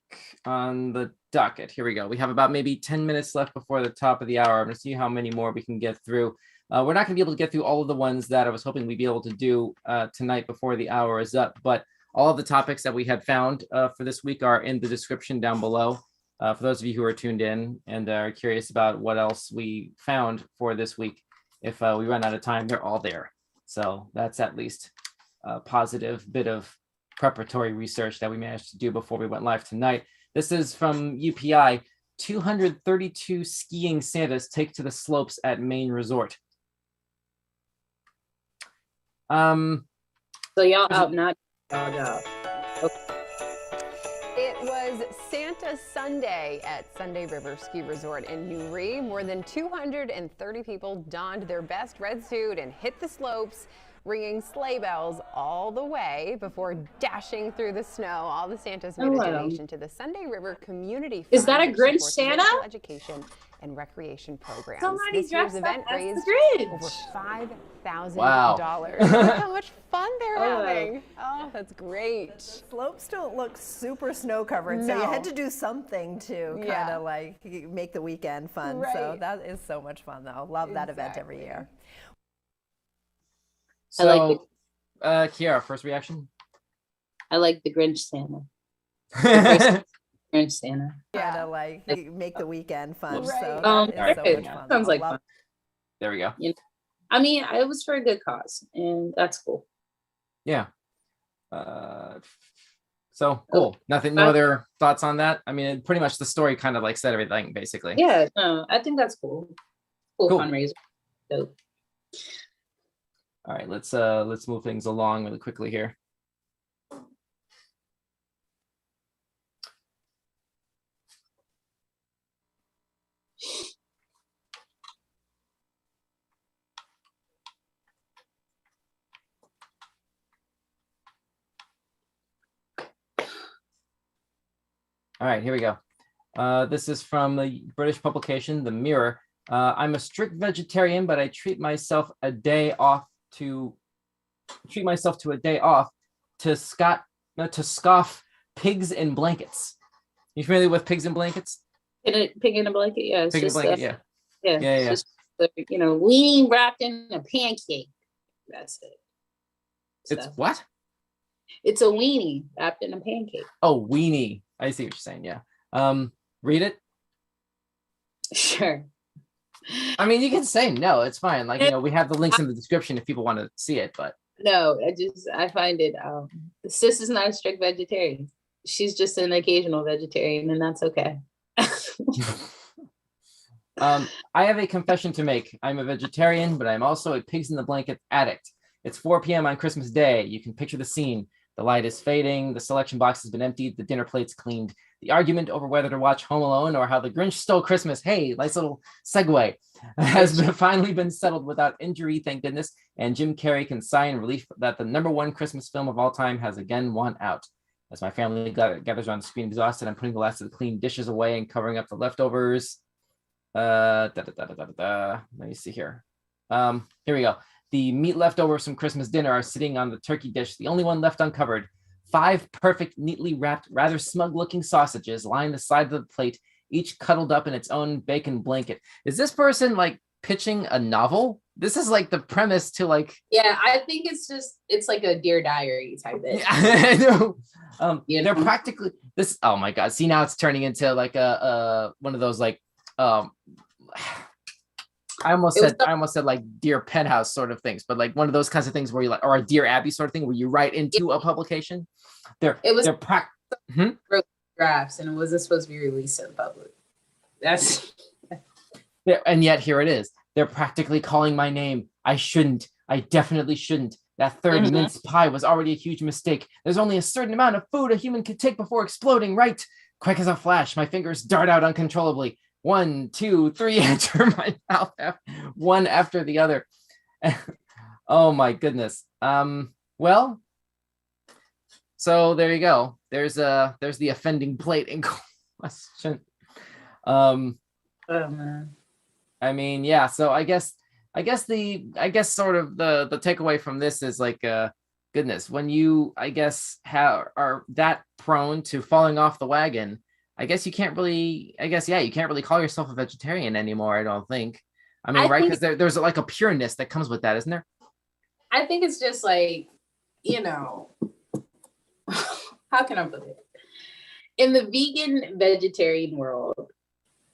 [SPEAKER 1] on the docket. Here we go. We have about maybe 10 minutes left before the top of the hour. I'm going to see how many more we can get through. We're not going to be able to get through all of the ones that I was hoping we'd be able to do tonight before the hour is up, but all of the topics that we had found for this week are in the description down below. For those of you who are tuned in and are curious about what else we found for this week, if we run out of time, they're all there. So that's at least a positive bit of preparatory research that we managed to do before we went live tonight. This is from UPI. 232 skiing Santas take to the slopes at Maine resort.
[SPEAKER 2] So y'all out, not y'all out. Okay.
[SPEAKER 14] It was Santa Sunday at Sunday River Ski Resort in Newry. More than 230 people donned their best red suit and hit the slopes, ringing sleigh bells all the way before dashing through the snow. All the Santas made a donation to the Sunday River Community Fund.
[SPEAKER 2] Is that a
[SPEAKER 14] which
[SPEAKER 2] Grinch
[SPEAKER 14] supports
[SPEAKER 2] Santa?
[SPEAKER 14] local education and recreation programs.
[SPEAKER 2] Somebody
[SPEAKER 14] This year's
[SPEAKER 2] dressed
[SPEAKER 14] event
[SPEAKER 2] up as
[SPEAKER 14] raised
[SPEAKER 2] the Grinch.
[SPEAKER 14] over $5,000.
[SPEAKER 1] Wow.
[SPEAKER 14] Look how much fun they're having. Oh, that's great.
[SPEAKER 15] Slopes don't look super snow covered, so you had to do something to kind of like make the weekend fun. So that is so much fun, though. Love that event every year.
[SPEAKER 1] So,
[SPEAKER 2] I like
[SPEAKER 1] Kiara, first reaction?
[SPEAKER 2] I like the Grinch Santa. Grinch Santa.
[SPEAKER 15] Kind of like make the weekend fun.
[SPEAKER 1] Right.
[SPEAKER 15] So that is so much fun.
[SPEAKER 2] Sounds like
[SPEAKER 15] Love
[SPEAKER 2] fun.
[SPEAKER 1] There we go.
[SPEAKER 2] You know, I mean, it was for a good cause, and that's cool.
[SPEAKER 1] Yeah. So cool. Nothing. No other thoughts on that? I mean, pretty much the story kind of like said everything, basically.
[SPEAKER 2] Yeah. No, I think that's cool. Cool fundraiser. Dope.
[SPEAKER 1] All right. Let's move things along really quickly here. All right, here we go. This is from the British publication, The Mirror. I'm a strict vegetarian, but I treat myself to a day off to scoff pigs in blankets. You familiar with pigs in blankets?
[SPEAKER 2] Pig in a blanket, yeah. It's
[SPEAKER 1] Pig in a
[SPEAKER 2] just
[SPEAKER 1] blanket, yeah.
[SPEAKER 2] It's just, weenie wrapped in a pancake. That's it.
[SPEAKER 1] It's what?
[SPEAKER 2] It's a weenie wrapped in a pancake.
[SPEAKER 1] Oh, weenie. I see what you're saying. Yeah. Read it.
[SPEAKER 2] Sure.
[SPEAKER 1] I mean, you can say no. It's fine. Like, we have the links in the description if people want to see it. But
[SPEAKER 2] no, I find it. Sis is not a strict vegetarian. She's just an occasional vegetarian, and that's okay.
[SPEAKER 1] I have a confession to make. I'm a vegetarian, but I'm also a pigs in the blanket addict. It's 4 p.m. on Christmas Day. You can picture the scene. The light is fading. The selection box has been emptied. The dinner plate's cleaned. The argument over whether to watch Home Alone or How the Grinch Stole Christmas, hey, nice little segue, has finally been settled without injury, thank goodness. And Jim Carrey can sigh in relief that the #1 Christmas film of all time has again won out. As my family gathers around the screen exhausted, I'm putting the last of the clean dishes away and covering up the leftovers. Let me see here. Here we go. The meat leftovers from Christmas dinner are sitting on the turkey dish, the only one left uncovered. 5 perfect, neatly wrapped, rather smug-looking sausages line the side of the plate, each cuddled up in its own bacon blanket. Is this person like pitching a novel? This is like the premise to like.
[SPEAKER 2] Yeah, I think it's like a Dear Diary type thing.
[SPEAKER 1] I know. They're practically this. Oh my God! See, now it's turning into like a one of those like. I almost said like Dear Penthouse sort of things, but like one of those kinds of things where you like, or a Dear Abby sort of thing where you write into a publication. Drafts,
[SPEAKER 2] and it wasn't supposed to be released to the public. That's
[SPEAKER 1] and yet here it is. They're practically calling my name. I shouldn't. I definitely shouldn't. That third mince pie was already a huge mistake. There's only a certain amount of food a human could take before exploding, right? Quick as a flash, my fingers dart out uncontrollably. 1, 2, 3 enter my mouth, one after the other. Oh my goodness. Well, so there you go. There's the offending plate in question.
[SPEAKER 2] Oh man.
[SPEAKER 1] I mean, yeah. So I guess sort of the takeaway from this is like, goodness, when you are that prone to falling off the wagon. I guess you can't really call yourself a vegetarian anymore. I don't think. I mean, right? Because there's like a pureness that comes with that, isn't there?
[SPEAKER 2] I think it's just like, how can I put it? In the vegan vegetarian world,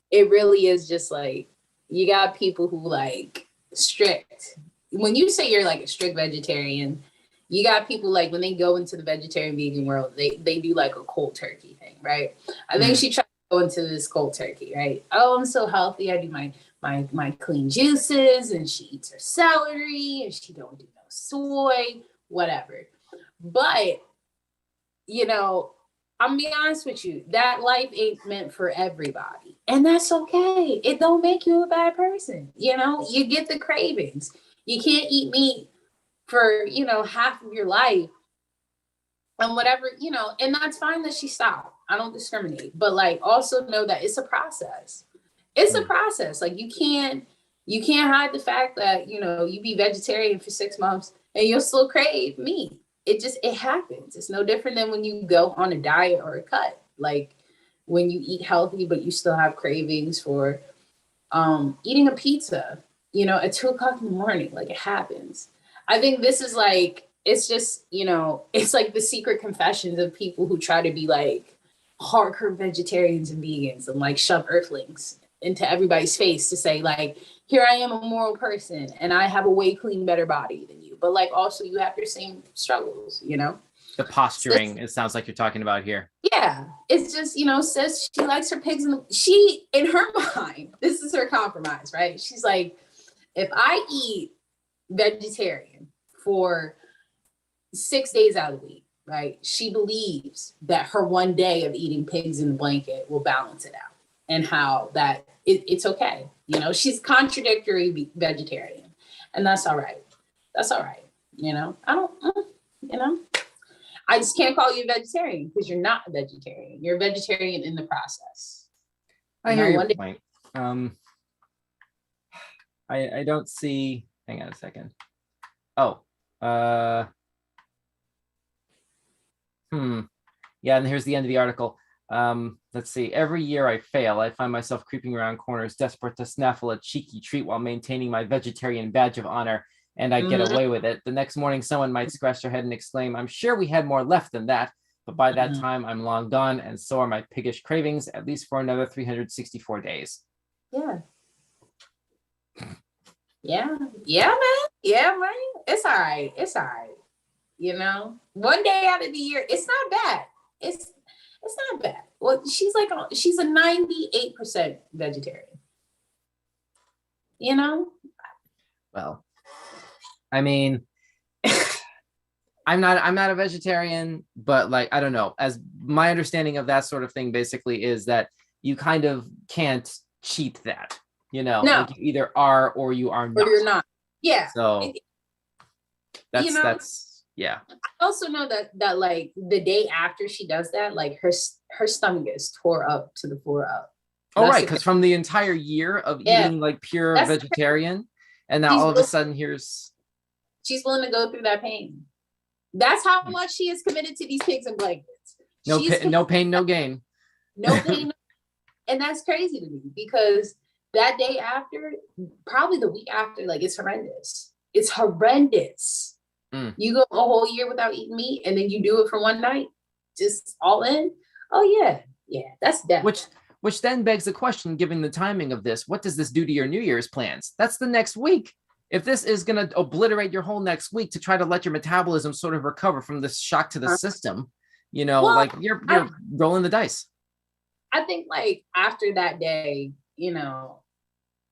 [SPEAKER 2] it really is just like, you got people who like strict. When you say you're like a strict vegetarian, You got people like when they go into the vegetarian vegan world, they do like a cold turkey thing, right? I think she tried to go into this cold turkey, right? Oh, I'm so healthy. I do my clean juices, and she eats her celery, and she don't do no soy, whatever. But you know, I'm gonna be honest with you, that life ain't meant for everybody. And that's okay. It don't make you a bad person. You know, you get the cravings. You can't eat meat for, you know, half of your life and whatever, you know, and that's fine that she stopped. I don't discriminate, but like also know that it's a process. It's a process. Like you can't hide the fact that, you know, you be vegetarian for 6 months and you'll still crave meat. It happens. It's no different than when you go on a diet or a cut. Like when you eat healthy, but you still have cravings for eating a pizza, you know, at 2:00 in the morning. Like it happens. I think this is like, it's just, you know, it's like the secret confessions of people who try to be like hardcore vegetarians and vegans and like shove earthlings into everybody's face to say like, here I am, a moral person, and I have a way clean, better body than you. But like also you have your same struggles, you know?
[SPEAKER 1] The posturing, it sounds like you're talking about here.
[SPEAKER 2] Yeah. It's just, you know, says she likes her pigs. She, in her mind, this is her compromise, right? She's like, if I eat vegetarian for 6 days out of the week, right? She believes that her one day of eating pigs in the blanket will balance it out, and how that it's okay. You know, she's contradictory vegetarian, and that's all right. That's all right. You know, you know, I just can't call you a vegetarian because you're not a vegetarian. You're a vegetarian in the process.
[SPEAKER 1] I hear your point. I don't see, hang on a second. Oh, yeah, and here's the end of the article. Let's see. Every year I fail. I find myself creeping around corners, desperate to snaffle a cheeky treat while maintaining my vegetarian badge of honor, and I get away with it. The next morning, someone might scratch their head and exclaim, I'm sure we had more left than that. But by that time, I'm long gone, and so are my piggish cravings, at least for another 364 days.
[SPEAKER 2] Yeah. Yeah. Yeah, man. Yeah, man. It's all right. It's all right. You know, one day out of the year, it's not bad. It's not bad. Well, she's a 98% vegetarian. You know?
[SPEAKER 1] Well, I mean, I'm not a vegetarian, but like, I don't know. As my understanding of that sort of thing basically is that you kind of can't cheat that, you know,
[SPEAKER 2] No.
[SPEAKER 1] like you either are or you are not.
[SPEAKER 2] Or you're not. Yeah.
[SPEAKER 1] So that's,
[SPEAKER 2] you know,
[SPEAKER 1] that's, yeah.
[SPEAKER 2] I also know that like the day after she does that, like her stomach is tore up to the floor up.
[SPEAKER 1] Oh, right. Because from the entire year of eating like pure vegetarian, and now all of a sudden
[SPEAKER 2] she's willing to go through that pain. That's how much she is committed to these pigs and blankets.
[SPEAKER 1] No pain, no gain.
[SPEAKER 2] No pain. And that's crazy to me because that day after, probably the week after, like it's horrendous. It's horrendous. You go a whole year without eating meat and then you do it for one night, just all in. Oh yeah. Yeah, that's death.
[SPEAKER 1] Which then begs the question, given the timing of this, what does this do to your New Year's plans? That's the next week. If this is going to obliterate your whole next week to try to let your metabolism sort of recover from this shock to the system, you know,
[SPEAKER 2] well,
[SPEAKER 1] like you're rolling the dice.
[SPEAKER 2] I think like after that day, you know,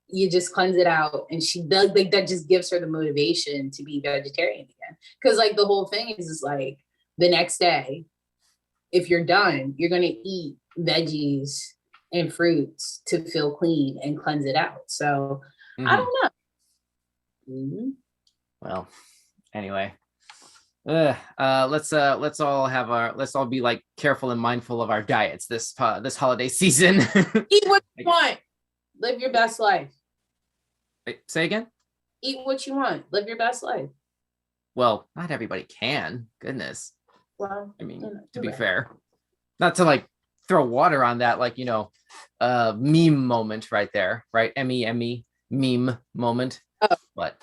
[SPEAKER 2] you just cleanse it out, and she does like that just gives her the motivation to be vegetarian again. Because like the whole thing is like the next day, if you're done, you're gonna eat veggies and fruits to feel clean and cleanse it out. So I don't know.
[SPEAKER 1] Well, anyway, let's all be like careful and mindful of our diets this holiday season.
[SPEAKER 2] Eat what you want. Live your best life.
[SPEAKER 1] Wait, say again?
[SPEAKER 2] Eat what you want. Live your best life.
[SPEAKER 1] Well, not everybody can. Goodness.
[SPEAKER 2] Well,
[SPEAKER 1] I mean, to be fair, not to like throw water on that, like, you know, meme moment right there, right? M-E-M-E, meme moment.
[SPEAKER 2] Oh.
[SPEAKER 1] But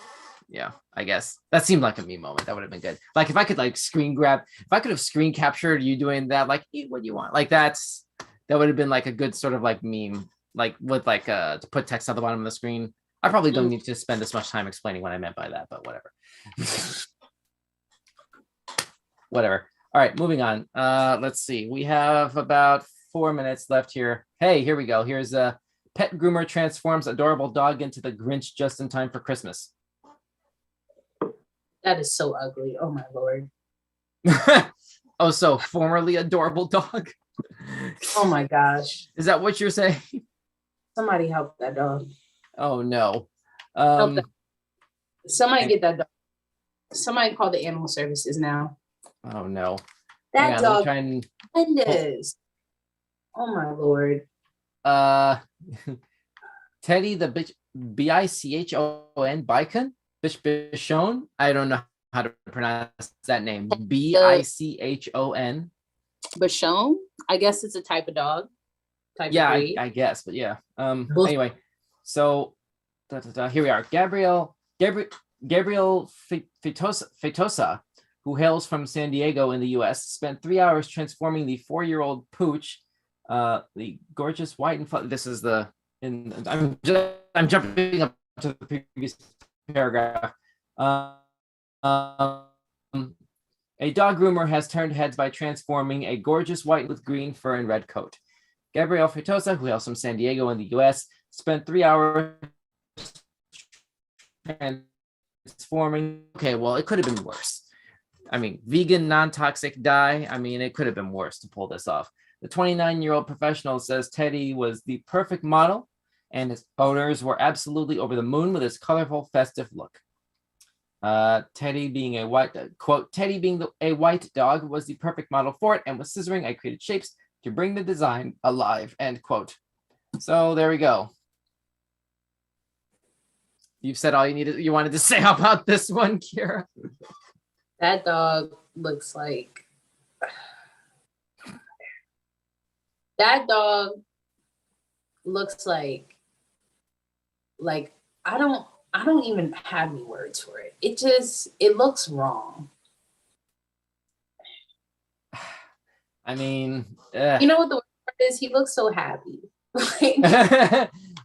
[SPEAKER 1] yeah, I guess that seemed like a meme moment. That would have been good. Like if I could like if I could have screen captured you doing that, like eat what you want. Like that would have been like a good sort of like meme, like with like to put text on the bottom of the screen. I probably don't need to spend this much time explaining what I meant by that, but whatever. Whatever. All right, moving on. Let's see. We have about 4 minutes left here. Hey, here we go. Here's a pet groomer transforms adorable dog into the Grinch just in time for Christmas.
[SPEAKER 2] That is so ugly. Oh my Lord.
[SPEAKER 1] Oh, so formerly adorable dog.
[SPEAKER 2] Oh my gosh.
[SPEAKER 1] Is that what you're saying?
[SPEAKER 2] Somebody help that dog.
[SPEAKER 1] Oh no.
[SPEAKER 2] Somebody get that dog. Somebody call the animal services now.
[SPEAKER 1] Oh no.
[SPEAKER 2] That dog is. Oh my Lord.
[SPEAKER 1] Teddy the Bichon, Bichon. I don't know how to pronounce that name. Bichon.
[SPEAKER 2] Bichon? I guess it's a type of dog.
[SPEAKER 1] Yeah, I guess, but yeah. Anyway, so here we are. Gabriel Fetosa, who hails from San Diego in the U.S., spent 3 hours transforming the 4-year-old Pooch, the gorgeous white and fluffy. This is I'm jumping up to the previous paragraph. A dog groomer has turned heads by transforming a gorgeous white with green fur and red coat. Gabriel Fetosa, who hails from San Diego in the U.S., spent 3 hours transforming. Okay, well, it could have been worse. I mean, vegan, non-toxic dye. I mean, it could have been worse to pull this off. The 29-year-old professional says Teddy was the perfect model, and his owners were absolutely over the moon with his colorful, festive look. Teddy being a white dog was the perfect model for it, and with scissoring, I created shapes to bring the design alive, end quote. So there we go. You've said all you wanted to say about this one, Kira.
[SPEAKER 2] That dog looks like I don't even have any words for it. It looks wrong.
[SPEAKER 1] I mean,
[SPEAKER 2] you know what the word is? He looks so happy.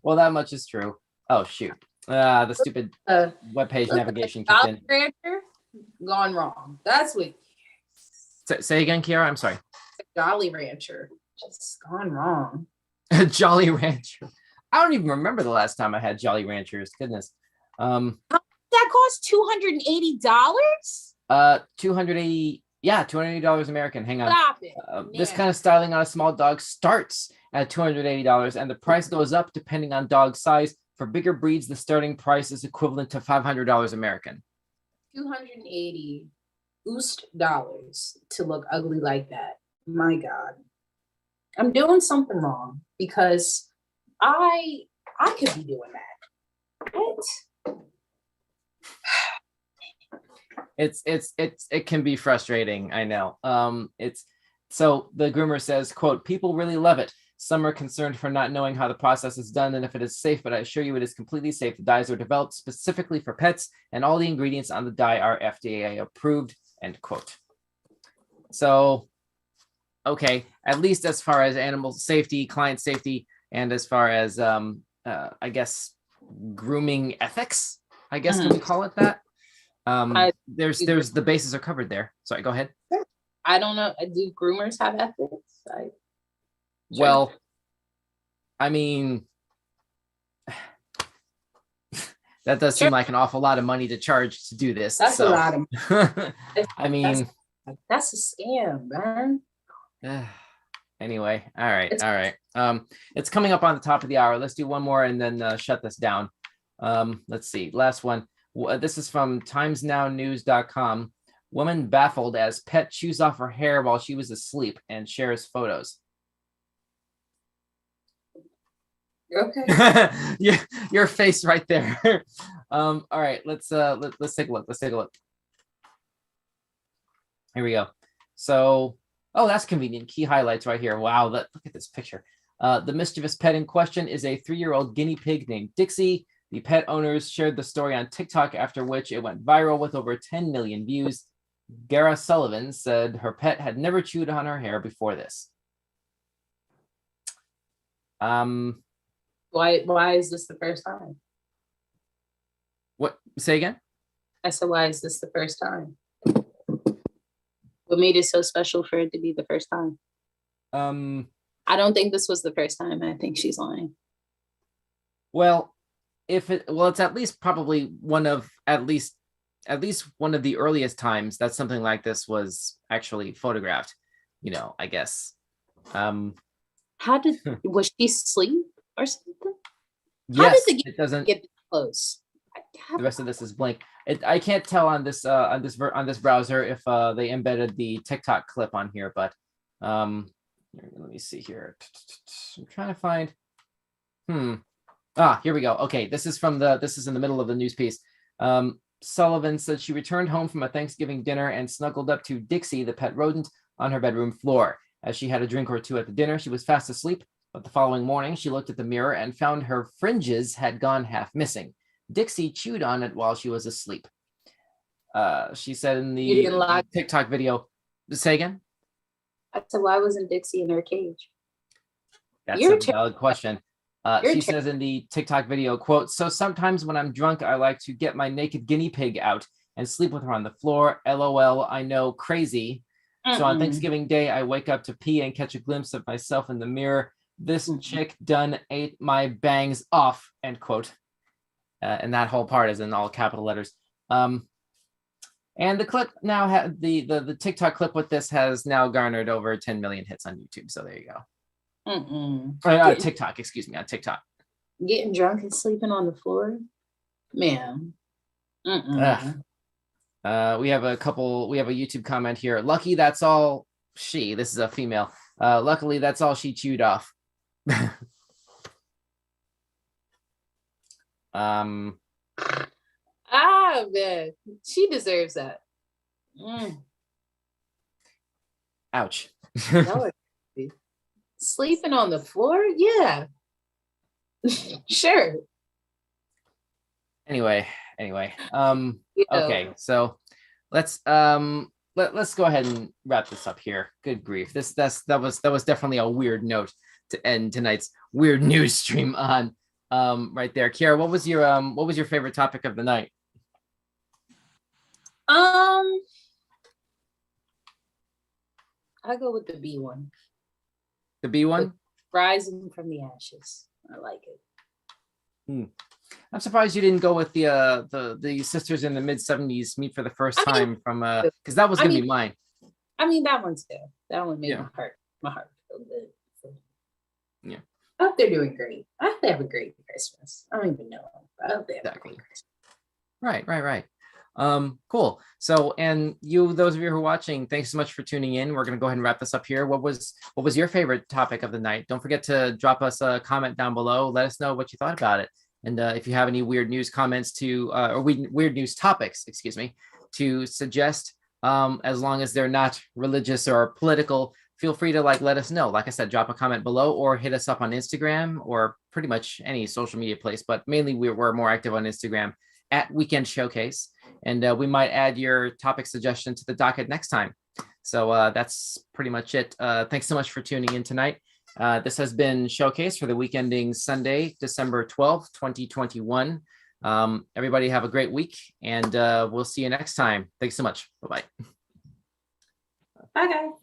[SPEAKER 1] Well, that much is true. Oh shoot. The stupid webpage navigation kicked in.
[SPEAKER 2] Rancher gone wrong. That's what.
[SPEAKER 1] Say again, Kiara. I'm sorry.
[SPEAKER 2] Jolly Rancher just gone wrong.
[SPEAKER 1] Jolly Rancher. I don't even remember the last time I had Jolly Ranchers. Goodness.
[SPEAKER 2] That cost $280.
[SPEAKER 1] $280 American. Hang on.
[SPEAKER 2] Stop it.
[SPEAKER 1] This kind of styling on a small dog starts at $280, and the price goes up depending on dog size. For bigger breeds, the starting price is equivalent to $500 American.
[SPEAKER 2] $280 dollars to look ugly like that. My God. I'm doing something wrong because I could be doing that. What?
[SPEAKER 1] It can be frustrating. I know. So the groomer says, quote, people really love it. Some are concerned for not knowing how the process is done and if it is safe, but I assure you it is completely safe. The dyes are developed specifically for pets and all the ingredients on the dye are FDA approved, end quote. So, okay, at least as far as animal safety, client safety, and as far as, I guess, grooming ethics, I guess, can we call it that? There's the bases are covered there. Sorry, go ahead.
[SPEAKER 2] I don't know. Do groomers have ethics?
[SPEAKER 1] Well, I mean, that does seem like an awful lot of money to charge to do this.
[SPEAKER 2] That's a lot of money.
[SPEAKER 1] I mean,
[SPEAKER 2] that's a scam, man.
[SPEAKER 1] Anyway, all right. It's coming up on the top of the hour. Let's do one more and then shut this down. Let's see. Last one. This is from timesnownews.com. Woman baffled as pet chews off her hair while she was asleep and shares photos.
[SPEAKER 2] Okay.
[SPEAKER 1] Yeah, your face right there. All right, let's take a look. Here we go. So, oh, that's convenient. Key highlights right here. Wow, look at this picture. The mischievous pet in question is a 3-year-old guinea pig named Dixie. The pet owners shared the story on TikTok, after which it went viral with over 10 million views. Gara Sullivan said her pet had never chewed on her hair before this.
[SPEAKER 2] Why is this the first time?
[SPEAKER 1] What? Say again?
[SPEAKER 2] I said, why is this the first time? What made it so special for it to be the first time? I don't think this was the first time. I think she's lying.
[SPEAKER 1] Well, it's at least probably one of at least one of the earliest times that something like this was actually photographed. I guess.
[SPEAKER 2] Was she asleep or something?
[SPEAKER 1] Yes,
[SPEAKER 2] it doesn't get close.
[SPEAKER 1] The rest of this is blank. I can't tell on this browser if they embedded the TikTok clip on here, but let me see here. I'm trying to find. Here we go. Okay, this is in the middle of the news piece. Sullivan said she returned home from a Thanksgiving dinner and snuggled up to Dixie, the pet rodent, on her bedroom floor. As she had a drink or two at the dinner, she was fast asleep, but the following morning, she looked at the mirror and found her fringes had gone half missing. Dixie chewed on it while she was asleep. She said in the TikTok video, say again?
[SPEAKER 2] I said, why wasn't Dixie in her cage?
[SPEAKER 1] That's a valid question. She says in the TikTok video, quote, so sometimes when I'm drunk, I like to get my naked guinea pig out and sleep with her on the floor. LOL, I know, crazy. So on Thanksgiving Day, I wake up to pee and catch a glimpse of myself in the mirror. This chick done ate my bangs off, end quote. And that whole part is in all capital letters. And the clip now, the TikTok clip with this has now garnered over 10 million hits on YouTube. So there you go. TikTok, excuse me, on TikTok.
[SPEAKER 2] Getting drunk and sleeping on the floor? Man.
[SPEAKER 1] We have a YouTube comment here. Lucky that's all this is a female. Luckily that's all she chewed off.
[SPEAKER 2] Man, she deserves that.
[SPEAKER 1] Ouch.
[SPEAKER 2] Sleeping on the floor? Yeah. Sure.
[SPEAKER 1] Anyway. Okay, so let's go ahead and wrap this up here. Good grief. That was definitely a weird note to end tonight's weird news stream on. Right there. Kiara, what was your favorite topic of the night?
[SPEAKER 2] I go with the B one.
[SPEAKER 1] The B one?
[SPEAKER 2] Rising from the ashes. I like it.
[SPEAKER 1] I'm surprised you didn't go with the sisters in the mid-70s meet for the first time from because that was gonna be mine.
[SPEAKER 2] I mean, that one's good. That one made my heart feel good. So.
[SPEAKER 1] Yeah.
[SPEAKER 2] I hope they're doing great. I hope they have a great Christmas. I don't even know. I hope they have a great Christmas.
[SPEAKER 1] Right. Cool. So, and those of you who are watching, thanks so much for tuning in. We're going to go ahead and wrap this up here. What was your favorite topic of the night? Don't forget to drop us a comment down below. Let us know what you thought about it. And if you have any weird news comments or weird news topics, to suggest, as long as they're not religious or political, feel free to let us know. Like I said, drop a comment below or hit us up on Instagram or pretty much any social media place, but mainly we're more active on Instagram at Weekend Showcase. And we might add your topic suggestion to the docket next time. So that's pretty much it. Thanks so much for tuning in tonight. This has been Showcase for the week ending Sunday, December 12th, 2021. Everybody have a great week, and we'll see you next time. Thanks so much. Bye-bye.
[SPEAKER 2] Bye, guys.